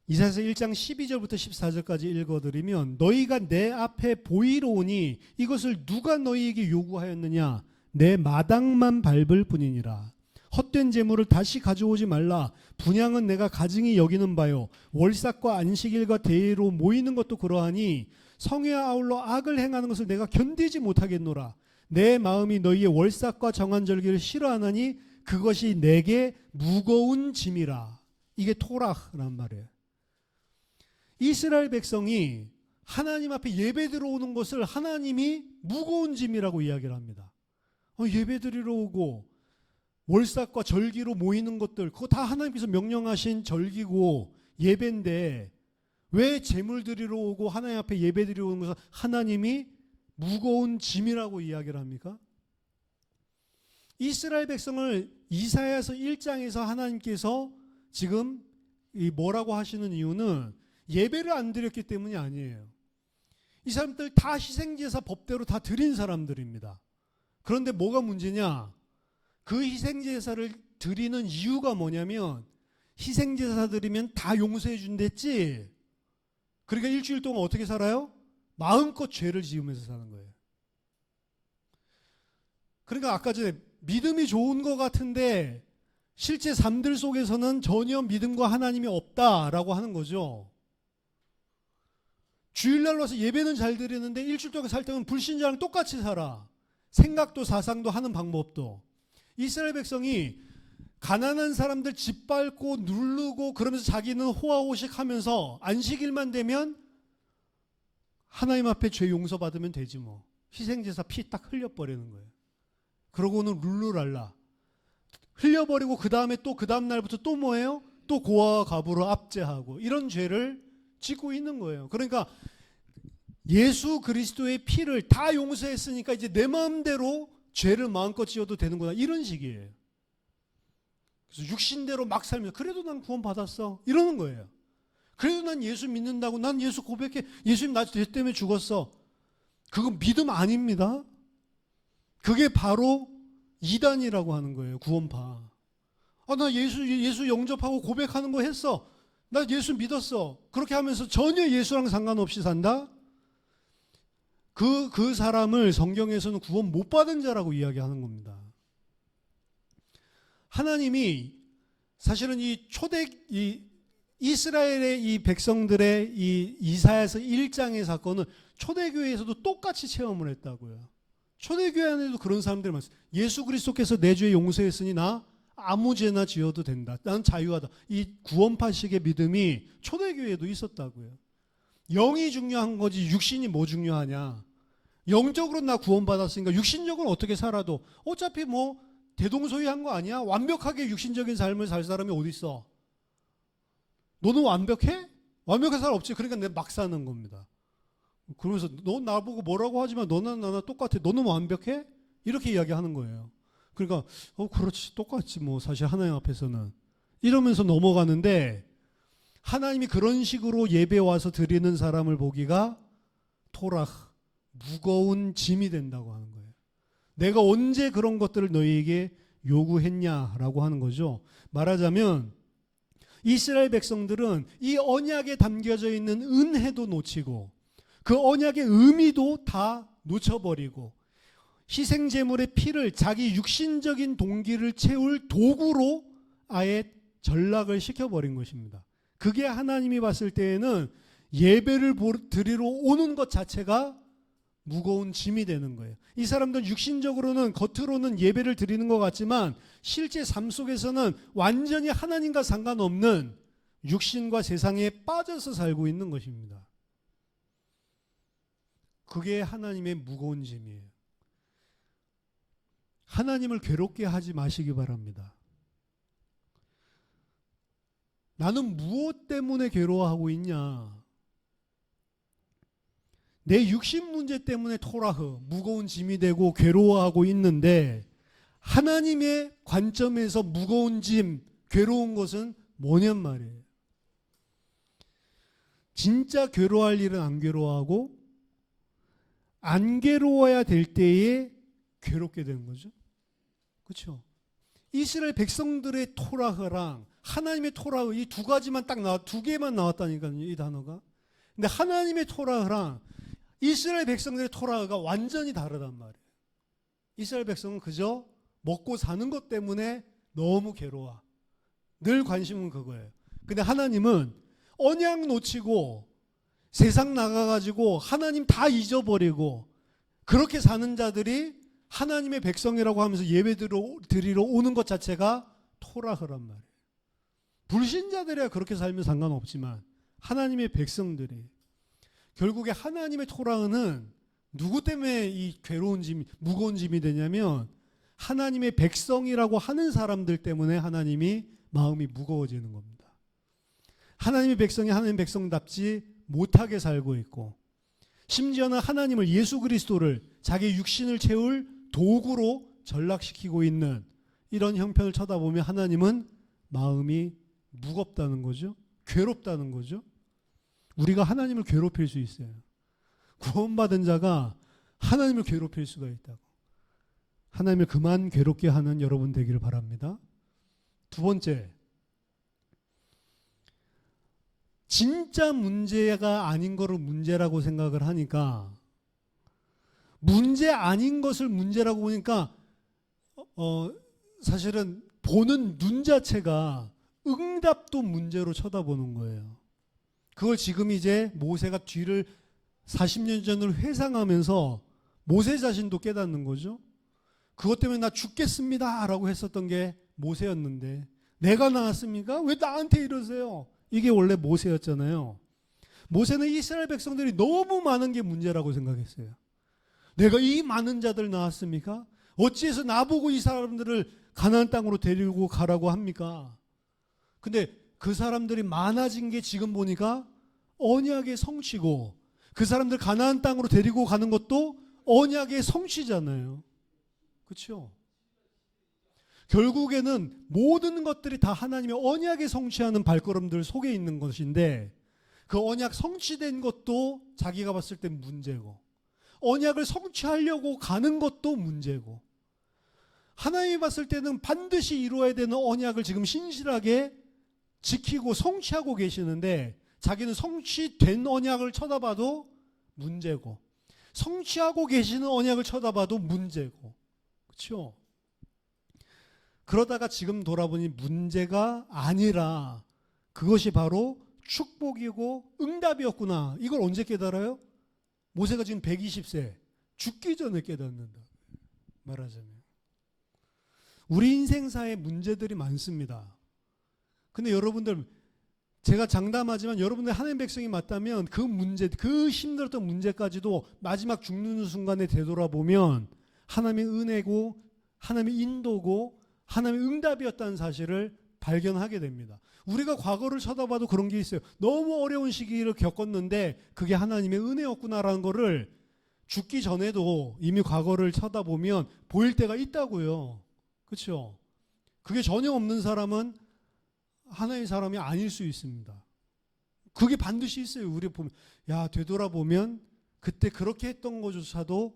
이사야서 1장 12절부터 14절까지 읽어드리면 너희가 내 앞에 보이러 오니 이것을 누가 너희에게 요구하였느냐? 내 마당만 밟을 뿐이니라. 헛된 재물을 다시 가져오지 말라. 분향은 내가 가증히 여기는 바요. 월삭과 안식일과 대회로 모이는 것도 그러하니 성회와 아울러 악을 행하는 것을 내가 견디지 못하겠노라. 내 마음이 너희의 월삭과 정한절기를 싫어하나니 그것이 내게 무거운 짐이라. 이게 토라흐란 말이에요. 이스라엘 백성이 하나님 앞에 예배 들어오는 것을 하나님이 무거운 짐이라고 이야기를 합니다. 예배 드리러 오고 월삭과 절기로 모이는 것들, 그거 다 하나님께서 명령하신 절기고 예배인데 왜 제물 드리러 오고 하나님 앞에 예배 드리러 오는 것을 하나님이 무거운 짐이라고 이야기를 합니까? 이스라엘 백성을 이사야서 1장에서 하나님께서 지금 뭐라고 하시는 이유는 예배를 안 드렸기 때문이 아니에요. 이 사람들 다 희생제사 법대로 다 드린 사람들입니다. 그런데 뭐가 문제냐? 그 희생제사를 드리는 이유가 뭐냐면 희생제사 드리면 다 용서해 준댔지. 그러니까 일주일 동안 어떻게 살아요? 마음껏 죄를 지으면서 사는 거예요. 그러니까 아까 전에 믿음이 좋은 것 같은데 실제 삶들 속에서는 전혀 믿음과 하나님이 없다라고 하는 거죠. 주일날 와서 예배는 잘 드리는데 일주일 동안 살 때는 불신자랑 똑같이 살아. 생각도 사상도 하는 방법도. 이스라엘 백성이 가난한 사람들 짓밟고 누르고 그러면서 자기는 호화호식하면서 안식일만 되면 하나님 앞에 죄 용서받으면 되지 뭐. 희생제사 피 딱 흘려버리는 거예요. 그러고는 룰루랄라. 흘려버리고 그 다음에 또 그 다음 날부터 또 뭐예요? 또 고아와 과부로 압제하고 이런 죄를 짓고 있는 거예요. 그러니까 예수 그리스도의 피를 다 용서했으니까 이제 내 마음대로 죄를 마음껏 지어도 되는구나, 이런 식이에요. 그래서 육신대로 막 살면서 그래도 난 구원 받았어 이러는 거예요. 그래도 난 예수 믿는다고, 난 예수 고백해, 예수님 나 죄 때문에 죽었어. 그건 믿음 아닙니다. 그게 바로 이단이라고 하는 거예요. 구원파. 나 예수 영접하고 고백하는 거 했어. 나 예수 믿었어. 그렇게 하면서 전혀 예수랑 상관없이 산다? 그 사람을 성경에서는 구원 못 받은 자라고 이야기하는 겁니다. 하나님이 사실은 이 이스라엘의 이 백성들의 이 이사야서 1장의 사건은 초대교회에서도 똑같이 체험을 했다고요. 초대교회 안에도 그런 사람들이 많습니다. 예수 그리스도께서 내 죄 용서했으니 나 아무 죄나 지어도 된다. 나는 자유하다. 이 구원파식의 믿음이 초대교회에도 있었다고요. 영이 중요한 거지 육신이 뭐 중요하냐. 영적으로 나 구원받았으니까 육신적으로 어떻게 살아도 어차피 뭐 대동소이한 거 아니야? 완벽하게 육신적인 삶을 살 사람이 어디 있어? 너는 완벽해? 완벽한 사람 없지. 그러니까 내가 막 사는 겁니다. 그러면서 너 나보고 뭐라고 하지만 너는 나나 똑같아. 너는 완벽해? 이렇게 이야기하는 거예요. 그러니까 그렇지, 똑같지 뭐 사실 하나님 앞에서는, 이러면서 넘어가는데, 하나님이 그런 식으로 예배 와서 드리는 사람을 보기가 토락, 무거운 짐이 된다고 하는 거예요. 내가 언제 그런 것들을 너희에게 요구했냐라고 하는 거죠. 말하자면 이스라엘 백성들은 이 언약에 담겨져 있는 은혜도 놓치고 그 언약의 의미도 다 놓쳐버리고 희생 제물의 피를 자기 육신적인 동기를 채울 도구로 아예 전락을 시켜버린 것입니다. 그게 하나님이 봤을 때에는 예배를 드리러 오는 것 자체가 무거운 짐이 되는 거예요. 이 사람들 육신적으로는 겉으로는 예배를 드리는 것 같지만 실제 삶 속에서는 완전히 하나님과 상관없는 육신과 세상에 빠져서 살고 있는 것입니다. 그게 하나님의 무거운 짐이에요. 하나님을 괴롭게 하지 마시기 바랍니다. 나는 무엇 때문에 괴로워하고 있냐? 내 육신 문제 때문에 토라흐, 무거운 짐이 되고 괴로워하고 있는데, 하나님의 관점에서 무거운 짐, 괴로운 것은 뭐냔 말이에요. 진짜 괴로워할 일은 안 괴로워하고 안 괴로워야 될 때에 괴롭게 되는 거죠. 그렇죠? 이스라엘 백성들의 토라흐랑 하나님의 토라흐, 이 두 가지만 두 개만 나왔다니까요, 이 단어가. 근데 하나님의 토라흐랑 이스라엘 백성들의 토라흐가 완전히 다르단 말이에요. 이스라엘 백성은 그저 먹고 사는 것 때문에 너무 괴로워. 늘 관심은 그거예요. 근데 하나님은 언약 놓치고 세상 나가가지고 하나님 다 잊어버리고 그렇게 사는 자들이 하나님의 백성이라고 하면서 예배 드리러 오는 것 자체가 토라흐란 말이에요. 불신자들이야 그렇게 살면 상관없지만 하나님의 백성들이, 결국에 하나님의 토라흐는 누구 때문에 이 괴로운 짐, 무거운 짐이 되냐면 하나님의 백성이라고 하는 사람들 때문에 하나님이 마음이 무거워지는 겁니다. 하나님의 백성이 하나님의 백성답지 못하게 살고 있고, 심지어는 하나님을, 예수 그리스도를 자기 육신을 채울 도구로 전락시키고 있는 이런 형편을 쳐다보면 하나님은 마음이 무겁다는 거죠. 괴롭다는 거죠. 우리가 하나님을 괴롭힐 수 있어요. 구원받은 자가 하나님을 괴롭힐 수가 있다고. 하나님을 그만 괴롭게 하는 여러분 되기를 바랍니다. 두 번째, 진짜 문제가 아닌 거를 문제라고 생각을 하니까, 문제 아닌 것을 문제라고 보니까 사실은 보는 눈 자체가 응답도 문제로 쳐다보는 거예요. 그걸 지금 이제 모세가 뒤를 40년 전을 회상하면서 모세 자신도 깨닫는 거죠. 그것 때문에 나 죽겠습니다 라고 했었던 게 모세였는데, 내가 나왔습니까? 왜 나한테 이러세요? 이게 원래 모세였잖아요. 모세는 이스라엘 백성들이 너무 많은 게 문제라고 생각했어요. 내가 이 많은 자들 낳았습니까? 어찌해서 나보고 이 사람들을 가나안 땅으로 데리고 가라고 합니까? 근데 그 사람들이 많아진 게 지금 보니까 언약의 성취고, 그 사람들 가나안 땅으로 데리고 가는 것도 언약의 성취잖아요. 그렇죠? 결국에는 모든 것들이 다 하나님의 언약에 성취하는 발걸음들 속에 있는 것인데, 그 언약 성취된 것도 자기가 봤을 땐 문제고, 언약을 성취하려고 가는 것도 문제고, 하나님이 봤을 때는 반드시 이루어야 되는 언약을 지금 신실하게 지키고 성취하고 계시는데, 자기는 성취된 언약을 쳐다봐도 문제고, 성취하고 계시는 언약을 쳐다봐도 문제고. 그렇죠? 그러다가 지금 돌아보니 문제가 아니라 그것이 바로 축복이고 응답이었구나. 이걸 언제 깨달아요? 모세가 지금 120세 죽기 전에 깨닫는다. 말하자면 우리 인생사에 문제들이 많습니다. 근데 여러분들, 제가 장담하지만 여러분들 하나님 백성이 맞다면 그 문제, 그 힘들었던 문제까지도 마지막 죽는 순간에 되돌아보면 하나님의 은혜고 하나님의 인도고 하나님의 응답이었다는 사실을 발견하게 됩니다. 우리가 과거를 쳐다봐도 그런 게 있어요. 너무 어려운 시기를 겪었는데 그게 하나님의 은혜였구나라는 거를 죽기 전에도 이미 과거를 쳐다보면 보일 때가 있다고요. 그렇죠? 그게 전혀 없는 사람은 하나의 사람이 아닐 수 있습니다. 그게 반드시 있어요. 우리 보면, 야, 되돌아보면 그때 그렇게 했던 것조차도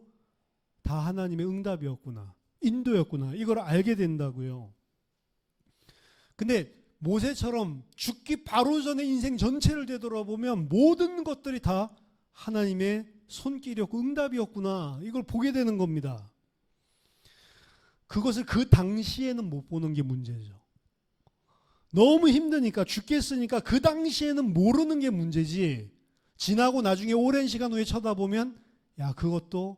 다 하나님의 응답이었구나, 인도였구나, 이걸 알게 된다고요. 근데 모세처럼 죽기 바로 전에 인생 전체를 되돌아보면 모든 것들이 다 하나님의 손길이었고 응답이었구나, 이걸 보게 되는 겁니다. 그것을 그 당시에는 못 보는 게 문제죠. 너무 힘드니까, 죽겠으니까 그 당시에는 모르는 게 문제지, 지나고 나중에 오랜 시간 후에 쳐다보면 야, 그것도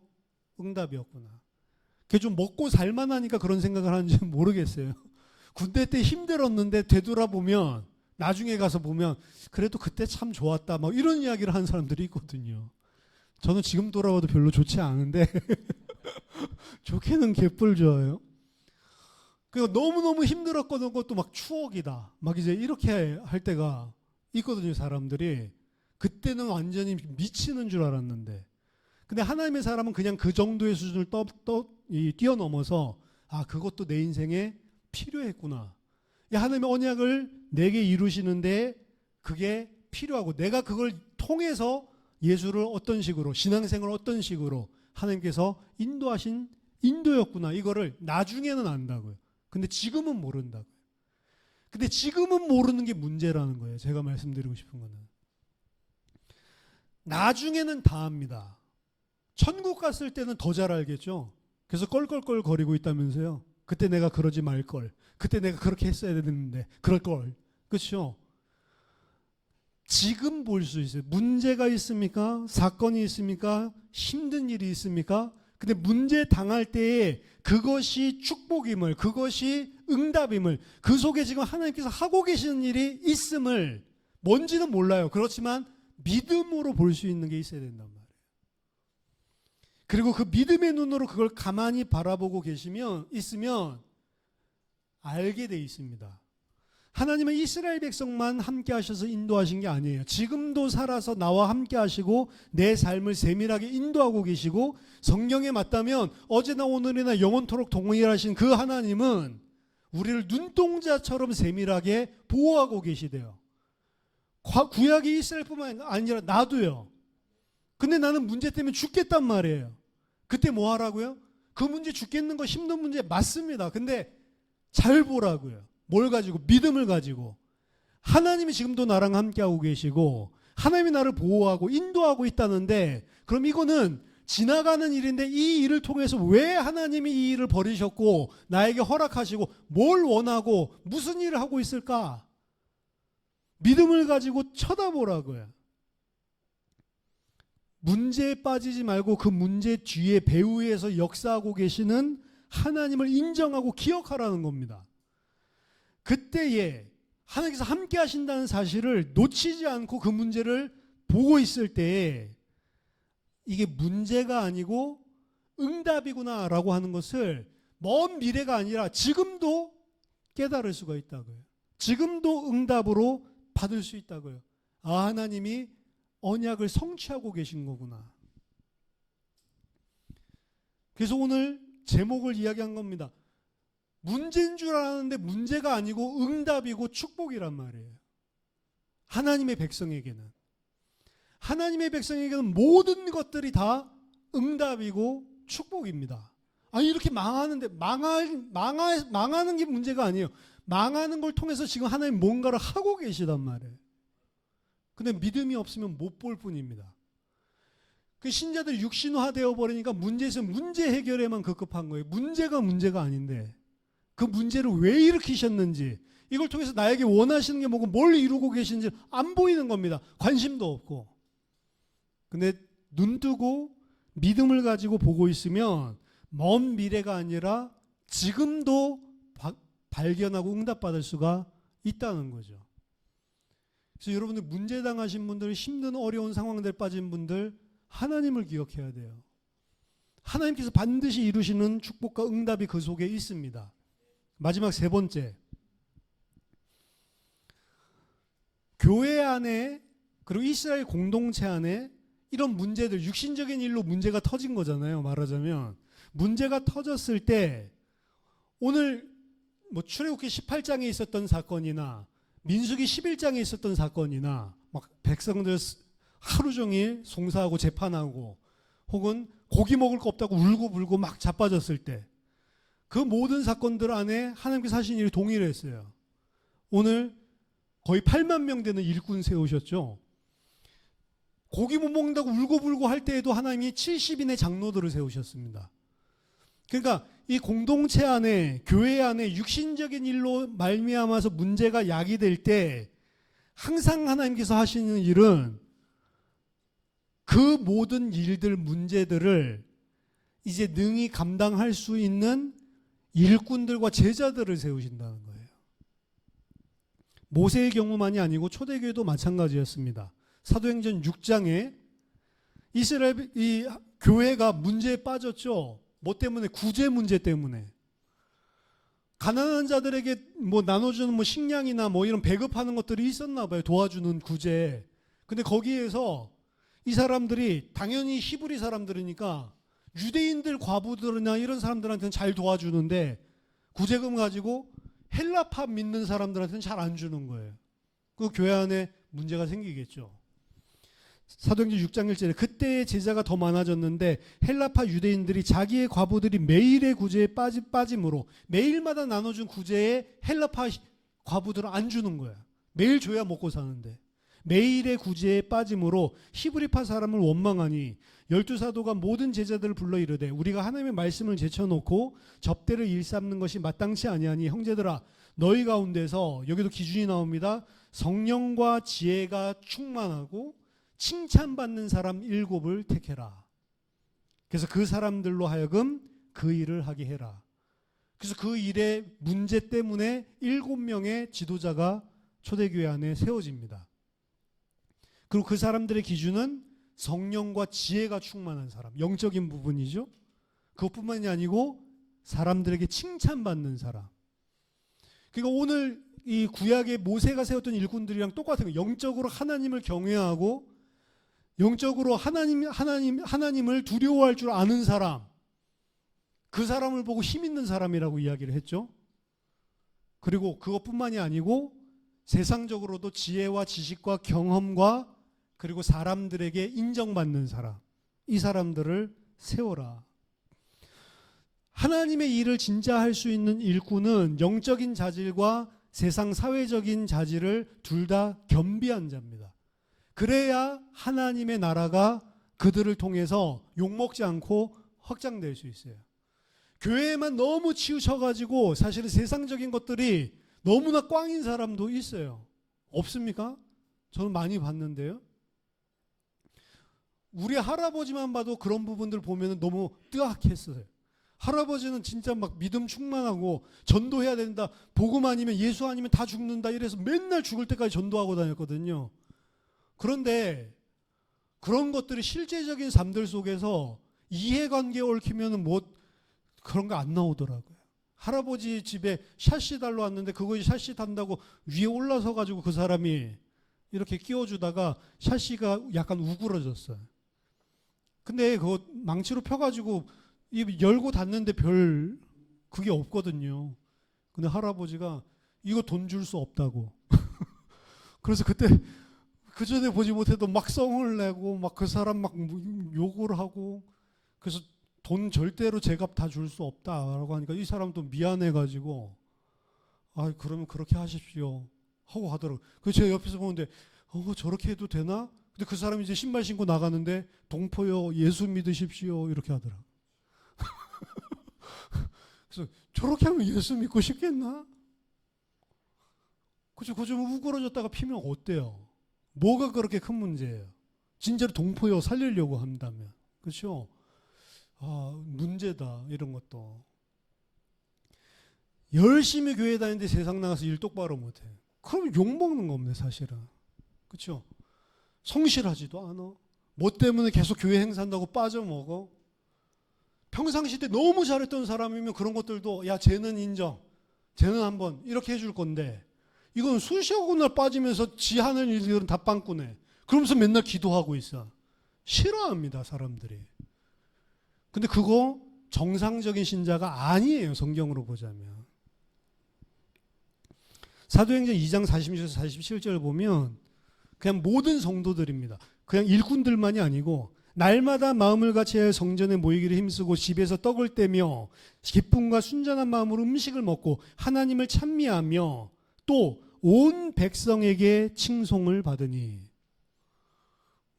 응답이었구나. 그게 좀 먹고 살만하니까 그런 생각을 하는지 모르겠어요. 군대 때 힘들었는데 되돌아보면, 나중에 가서 보면 그래도 그때 참 좋았다, 막 이런 이야기를 하는 사람들이 있거든요. 저는 지금 돌아봐도 별로 좋지 않은데 좋게는 개뿔 좋아요. 그러니까 너무너무 힘들었거든, 것도 막 추억이다, 막 이제 이렇게 할 때가 있거든요. 사람들이 그때는 완전히 미치는 줄 알았는데, 근데 하나님의 사람은 그냥 그 정도의 수준을 뛰어넘어서 아, 그것도 내 인생에 필요했구나. 하나님의 언약을 내게 이루시는데 그게 필요하고, 내가 그걸 통해서 예수를 어떤 식으로, 신앙생활을 어떤 식으로 하나님께서 인도하신 인도였구나, 이거를 나중에는 안다고요. 근데 지금은 모른다고요. 근데 지금은 모르는 게 문제라는 거예요. 제가 말씀드리고 싶은 거는, 나중에는 다 압니다. 천국 갔을 때는 더 잘 알겠죠. 그래서 껄껄껄 거리고 있다면서요. 그때 내가 그러지 말걸, 그때 내가 그렇게 했어야 되는데 그럴걸. 그렇죠? 지금 볼 수 있어요. 문제가 있습니까? 사건이 있습니까? 힘든 일이 있습니까? 근데 문제 당할 때에 그것이 축복임을, 그것이 응답임을, 그 속에 지금 하나님께서 하고 계시는 일이 있음을, 뭔지는 몰라요. 그렇지만 믿음으로 볼 수 있는 게 있어야 된단 말이에요. 그리고 그 믿음의 눈으로 그걸 가만히 바라보고 있으면 알게 돼 있습니다. 하나님은 이스라엘 백성만 함께 하셔서 인도하신 게 아니에요. 지금도 살아서 나와 함께 하시고 내 삶을 세밀하게 인도하고 계시고, 성경에 맞다면 어제나 오늘이나 영원토록 동일하신 그 하나님은 우리를 눈동자처럼 세밀하게 보호하고 계시대요. 구약의 이스라엘뿐만 아니라 나도요. 근데 나는 문제 때문에 죽겠단 말이에요. 그때 뭐 하라고요? 그 문제, 죽겠는 거 힘든 문제 맞습니다. 근데 잘 보라고요. 뭘 가지고? 믿음을 가지고. 하나님이 지금도 나랑 함께하고 계시고 하나님이 나를 보호하고 인도하고 있다는데, 그럼 이거는 지나가는 일인데 이 일을 통해서 왜 하나님이 이 일을 벌이셨고 나에게 허락하시고 뭘 원하고 무슨 일을 하고 있을까? 믿음을 가지고 쳐다보라고요. 문제에 빠지지 말고 그 문제 뒤에 배후에서 역사하고 계시는 하나님을 인정하고 기억하라는 겁니다. 그때에 하나님께서 함께 하신다는 사실을 놓치지 않고 그 문제를 보고 있을 때에 이게 문제가 아니고 응답이구나 라고 하는 것을 먼 미래가 아니라 지금도 깨달을 수가 있다고요. 지금도 응답으로 받을 수 있다고요. 아, 하나님이 언약을 성취하고 계신 거구나. 그래서 오늘 제목을 이야기한 겁니다. 문제인 줄 알았는데 문제가 아니고 응답이고 축복이란 말이에요. 하나님의 백성에게는. 하나님의 백성에게는 모든 것들이 다 응답이고 축복입니다. 아니 이렇게 망하는데 망하는 게 문제가 아니에요. 망하는 걸 통해서 지금 하나님 뭔가를 하고 계시단 말이에요. 근데 믿음이 없으면 못 볼 뿐입니다. 그 신자들이 육신화되어 버리니까 문제에서 문제 해결에만 급급한 거예요. 문제가 아닌데 그 문제를 왜 일으키셨는지, 이걸 통해서 나에게 원하시는 게 뭐고 뭘 이루고 계신지 안 보이는 겁니다. 관심도 없고. 근데 눈 뜨고 믿음을 가지고 보고 있으면 먼 미래가 아니라 지금도 발견하고 응답받을 수가 있다는 거죠. 그래서 여러분들 문제 당하신 분들, 힘든 어려운 상황들에 빠진 분들, 하나님을 기억해야 돼요. 하나님께서 반드시 이루시는 축복과 응답이 그 속에 있습니다. 마지막 세 번째, 교회 안에 그리고 이스라엘 공동체 안에 이런 문제들, 육신적인 일로 문제가 터진 거잖아요. 말하자면 문제가 터졌을 때 오늘 뭐 출애굽기 18장에 있었던 사건이나 민수기 11장에 있었던 사건이나 막 백성들 하루 종일 송사하고 재판하고 혹은 고기 먹을 거 없다고 울고불고 막 자빠졌을 때 그 모든 사건들 안에 하나님께서 하신 일이 동일했어요. 오늘 거의 8만 명 되는 일꾼 세우셨죠. 고기 못 먹는다고 울고불고 할 때에도 하나님이 70인의 장로들을 세우셨습니다. 그러니까 이 공동체 안에, 교회 안에 육신적인 일로 말미암아서 문제가 야기될 때 항상 하나님께서 하시는 일은 그 모든 일들, 문제들을 이제 능히 감당할 수 있는 일꾼들과 제자들을 세우신다는 거예요. 모세의 경우만이 아니고 초대교회도 마찬가지였습니다. 사도행전 6장에 이스라엘 이 교회가 문제에 빠졌죠. 뭐 때문에? 구제 문제 때문에. 가난한 자들에게 뭐 나눠주는 뭐 식량이나 뭐 이런 배급하는 것들이 있었나 봐요. 도와주는 구제. 근데 거기에서 이 사람들이 당연히 히브리 사람들이니까 유대인들 과부들이나 이런 사람들한테는 잘 도와주는데 구제금 가지고 헬라파 믿는 사람들한테는 잘 안 주는 거예요. 그 교회 안에 문제가 생기겠죠. 사도행전 6장 1절에 그때의 제자가 더 많아졌는데 헬라파 유대인들이 자기의 과부들이 매일의 구제에 빠짐으로 매일마다 나눠준 구제에 헬라파 과부들은 안 주는 거야. 매일 줘야 먹고 사는데 매일의 구제에 빠짐으로 히브리파 사람을 원망하니 12사도가 모든 제자들을 불러 이르되 우리가 하나님의 말씀을 제쳐놓고 접대를 일삼는 것이 마땅치 아니하니 형제들아 너희 가운데서, 여기도 기준이 나옵니다, 성령과 지혜가 충만하고 칭찬받는 사람 7을 택해라. 그래서 그 사람들로 하여금 그 일을 하게 해라. 그래서 그 일의 문제 때문에 7명의 지도자가 초대교회 안에 세워집니다. 그리고 그 사람들의 기준은 성령과 지혜가 충만한 사람, 영적인 부분이죠. 그것뿐만이 아니고 사람들에게 칭찬받는 사람. 그러니까 오늘 이 구약의 모세가 세웠던 일꾼들이랑 똑같은 거예요. 영적으로 하나님을 경외하고 영적으로 하나님을 두려워할 줄 아는 사람, 그 사람을 보고 힘 있는 사람이라고 이야기를 했죠. 그리고 그것뿐만이 아니고 세상적으로도 지혜와 지식과 경험과 그리고 사람들에게 인정받는 사람, 이 사람들을 세워라. 하나님의 일을 진짜 할 수 있는 일꾼은 영적인 자질과 세상 사회적인 자질을 둘 다 겸비한 자입니다. 그래야 하나님의 나라가 그들을 통해서 욕먹지 않고 확장될 수 있어요. 교회에만 너무 치우쳐가지고 사실은 세상적인 것들이 너무나 꽝인 사람도 있어요. 없습니까? 저는 많이 봤는데요. 우리 할아버지만 봐도 그런 부분들 보면 너무 뜨악했어요. 할아버지는 진짜 막 믿음 충만하고 전도해야 된다, 복음 아니면 예수 아니면 다 죽는다 이래서 맨날 죽을 때까지 전도하고 다녔거든요. 그런데 그런 것들이 실제적인 삶들 속에서 이해관계에 얽히면 뭐 그런 거 안 나오더라고요. 할아버지 집에 샷시 달러 왔는데 그거 샷시 탄다고 위에 올라서 가지고 그 사람이 이렇게 끼워주다가 샤시가 약간 우그러졌어요. 근데 그거 망치로 펴가지고 열고 닫는데 별 그게 없거든요. 근데 할아버지가 이거 돈 줄 수 없다고. 그래서 그때 그 전에 보지 못해도 막 성을 내고 막 그 사람 막 욕을 하고, 그래서 돈 절대로 제값 다 줄 수 없다라고 하니까 이 사람도 미안해가지고 그러면 그렇게 하십시오 하고 하더라고요. 그래서 제가 옆에서 보는데 저렇게 해도 되나? 근데 그 사람이 이제 신발 신고 나가는데 동포요 예수 믿으십시오 이렇게 하더라고요. 그래서 저렇게 하면 예수 믿고 싶겠나? 그죠? 그 좀 우그러졌다가 피면 어때요? 뭐가 그렇게 큰 문제예요? 진짜로 동포요 살리려고 한다면. 그렇죠? 문제다 이런 것도. 열심히 교회 다니는데 세상 나가서 일 똑바로 못해. 그럼 욕먹는 겁니다 사실은. 그렇죠? 성실하지도 않아. 뭐 때문에 계속 교회 행사한다고 빠져먹어. 평상시 때 너무 잘했던 사람이면 그런 것들도 야 쟤는 인정, 쟤는 한번 이렇게 해줄 건데, 이건 수시하고 날 빠지면서 지 하는 일들은 다 빵꾸네. 그러면서 맨날 기도하고 있어. 싫어합니다 사람들이. 근데 그거 정상적인 신자가 아니에요 성경으로 보자면. 사도행전 2장 46에서 47절 보면 그냥 모든 성도들입니다. 그냥 일꾼들만이 아니고 날마다 마음을 같이하여 성전에 모이기를 힘쓰고 집에서 떡을 떼며 기쁨과 순전한 마음으로 음식을 먹고 하나님을 찬미하며 또 온 백성에게 칭송을 받으니.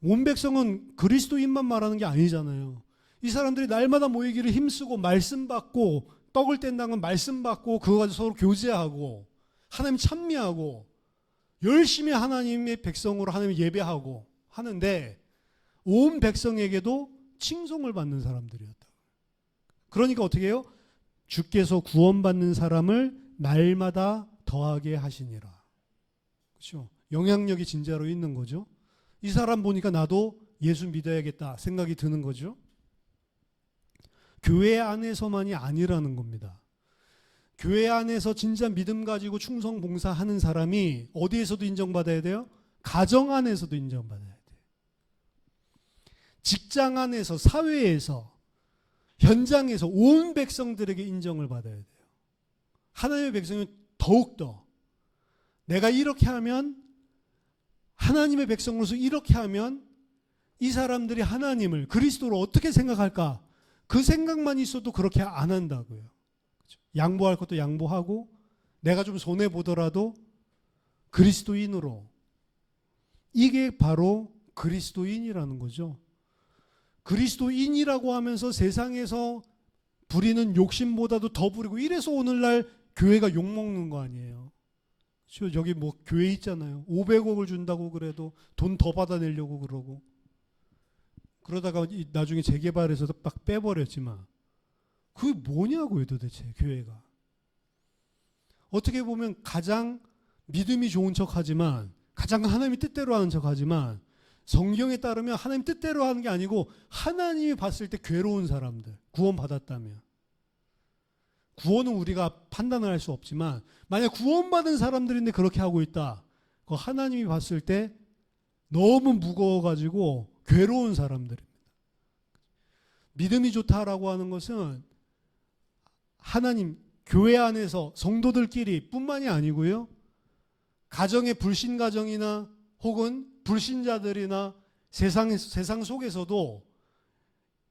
온 백성은 그리스도인만 말하는 게 아니잖아요. 이 사람들이 날마다 모이기를 힘쓰고 말씀 받고, 떡을 뗀다는 건 말씀 받고 그거 가지고 서로 교제하고 하나님 찬미하고 열심히 하나님의 백성으로 하나님 예배하고 하는데, 온 백성에게도 칭송을 받는 사람들이었다. 그러니까 어떻게 해요? 주께서 구원받는 사람을 날마다 더하게 하시니라. 그렇죠? 영향력이 진짜로 있는 거죠. 이 사람 보니까 나도 예수 믿어야겠다 생각이 드는 거죠. 교회 안에서만이 아니라는 겁니다. 교회 안에서 진짜 믿음 가지고 충성 봉사하는 사람이 어디에서도 인정받아야 돼요? 가정 안에서도 인정받아야 돼요. 직장 안에서, 사회에서, 현장에서 온 백성들에게 인정을 받아야 돼요. 하나님의 백성은 더욱더 내가 이렇게 하면, 하나님의 백성으로서 이렇게 하면 이 사람들이 하나님을, 그리스도를 어떻게 생각할까? 그 생각만 있어도 그렇게 안 한다고요. 양보할 것도 양보하고, 내가 좀 손해보더라도 그리스도인으로. 이게 바로 그리스도인이라는 거죠. 그리스도인이라고 하면서 세상에서 부리는 욕심보다도 더 부리고, 이래서 오늘날 교회가 욕먹는 거 아니에요. 여기 뭐 교회 있잖아요. 500억을 준다고 그래도 돈 더 받아내려고 그러고, 그러다가 나중에 재개발해서 막 빼버렸지만 그게 뭐냐고요 도대체. 교회가 어떻게 보면 가장 믿음이 좋은 척하지만, 가장 하나님의 뜻대로 하는 척하지만, 성경에 따르면 하나님 뜻대로 하는 게 아니고 하나님이 봤을 때 괴로운 사람들, 구원받았다면. 구원은 우리가 판단을 할 수 없지만 만약 구원받은 사람들인데 그렇게 하고 있다, 그 하나님이 봤을 때 너무 무거워가지고 괴로운 사람들입니다. 믿음이 좋다라고 하는 것은 하나님, 교회 안에서 성도들끼리 뿐만이 아니고요, 가정의 불신 가정이나 혹은 불신자들이나 세상 속에서도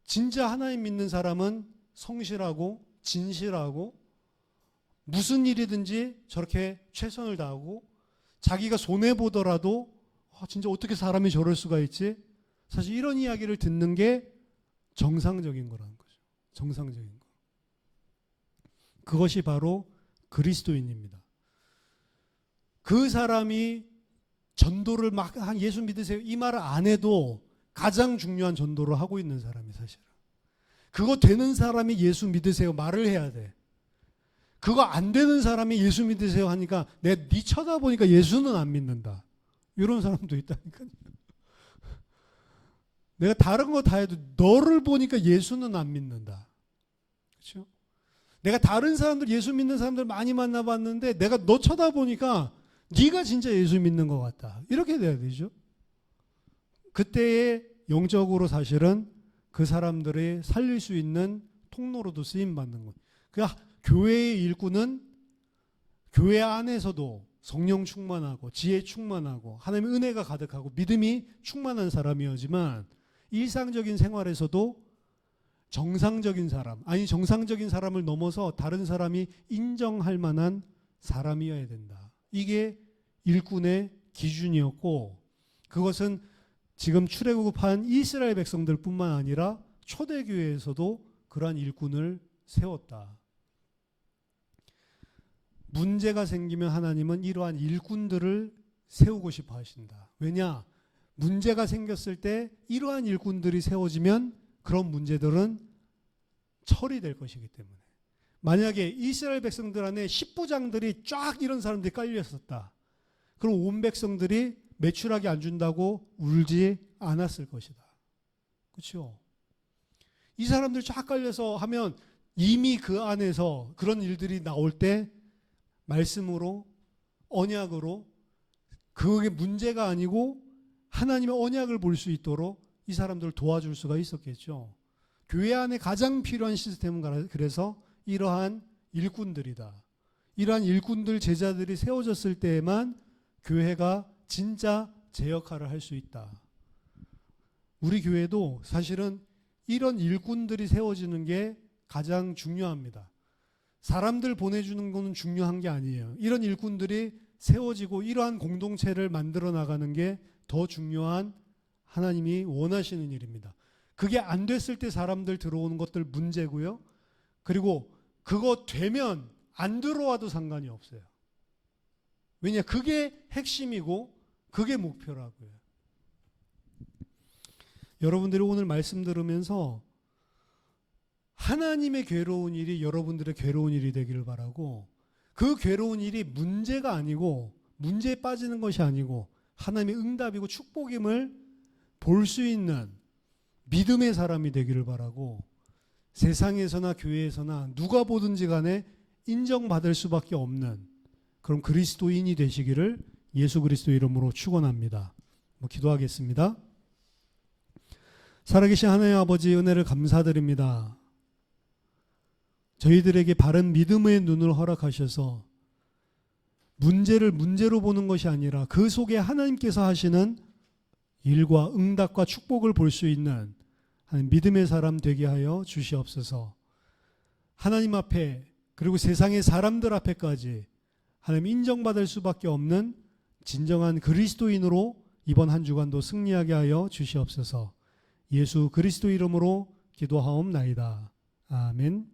진짜 하나님 믿는 사람은 성실하고 진실하고 무슨 일이든지 저렇게 최선을 다하고, 자기가 손해보더라도 진짜 어떻게 사람이 저럴 수가 있지? 사실 이런 이야기를 듣는 게 정상적인 거라는 거죠. 정상적인 거. 그것이 바로 그리스도인입니다. 그 사람이 전도를 막 예수 믿으세요 이 말을 안 해도 가장 중요한 전도를 하고 있는 사람이 사실은. 그거 되는 사람이 예수 믿으세요 말을 해야 돼. 그거 안 되는 사람이 예수 믿으세요 하니까 내가 네 쳐다보니까 예수는 안 믿는다, 이런 사람도 있다니까요. 내가 다른 거 다 해도 너를 보니까 예수는 안 믿는다. 그렇죠? 내가 다른 사람들, 예수 믿는 사람들 많이 만나봤는데 내가 너 쳐다보니까 네가 진짜 예수 믿는 것 같다. 이렇게 돼야 되죠. 그때에 영적으로 사실은 그 사람들이 살릴 수 있는 통로로도 쓰임받는 거예요. 그러니까 교회의 일꾼은 교회 안에서도 성령 충만하고 지혜 충만하고 하나님의 은혜가 가득하고 믿음이 충만한 사람이었지만 일상적인 생활에서도 정상적인 사람, 아니 정상적인 사람을 넘어서 다른 사람이 인정할 만한 사람이어야 된다. 이게 일꾼의 기준이었고, 그것은 지금 출애굽한 이스라엘 백성들뿐만 아니라 초대교회에서도 그러한 일꾼을 세웠다. 문제가 생기면 하나님은 이러한 일꾼들을 세우고 싶어 하신다. 왜냐? 문제가 생겼을 때 이러한 일꾼들이 세워지면 그런 문제들은 처리될 것이기 때문에. 만약에 이스라엘 백성들 안에 10부장들이 쫙 이런 사람들이 깔렸었다. 그럼 온 백성들이 매출하게 안 준다고 울지 않았을 것이다. 그렇죠? 이 사람들 쫙 깔려서 하면 이미 그 안에서 그런 일들이 나올 때 말씀으로, 언약으로, 그게 문제가 아니고 하나님의 언약을 볼 수 있도록 이 사람들을 도와줄 수가 있었겠죠. 교회 안에 가장 필요한 시스템은 그래서 이러한 일꾼들이다. 이러한 일꾼들, 제자들이 세워졌을 때에만 교회가 진짜 제 역할을 할 수 있다. 우리 교회도 사실은 이런 일꾼들이 세워지는 게 가장 중요합니다. 사람들 보내주는 것은 중요한 게 아니에요. 이런 일꾼들이 세워지고 이러한 공동체를 만들어 나가는 게 더 중요한 하나님이 원하시는 일입니다. 그게 안 됐을 때 사람들 들어오는 것들 문제고요. 그리고 그거 되면 안 들어와도 상관이 없어요. 왜냐? 그게 핵심이고 그게 목표라고요. 여러분들이 오늘 말씀 들으면서 하나님의 괴로운 일이 여러분들의 괴로운 일이 되기를 바라고, 그 괴로운 일이 문제가 아니고 문제에 빠지는 것이 아니고 하나님의 응답이고 축복임을 볼 수 있는 믿음의 사람이 되기를 바라고, 세상에서나 교회에서나 누가 보든지 간에 인정받을 수밖에 없는 그런 그리스도인이 되시기를 예수 그리스도 이름으로 축원합니다. 기도하겠습니다. 살아계신 하나님 아버지, 은혜를 감사드립니다. 저희들에게 바른 믿음의 눈을 허락하셔서 문제를 문제로 보는 것이 아니라 그 속에 하나님께서 하시는 일과 응답과 축복을 볼 수 있는 믿음의 사람 되게 하여 주시옵소서. 하나님 앞에, 그리고 세상의 사람들 앞에까지 하나님 인정받을 수밖에 없는 진정한 그리스도인으로 이번 한 주간도 승리하게 하여 주시옵소서. 예수 그리스도 이름으로 기도하옵나이다. 아멘.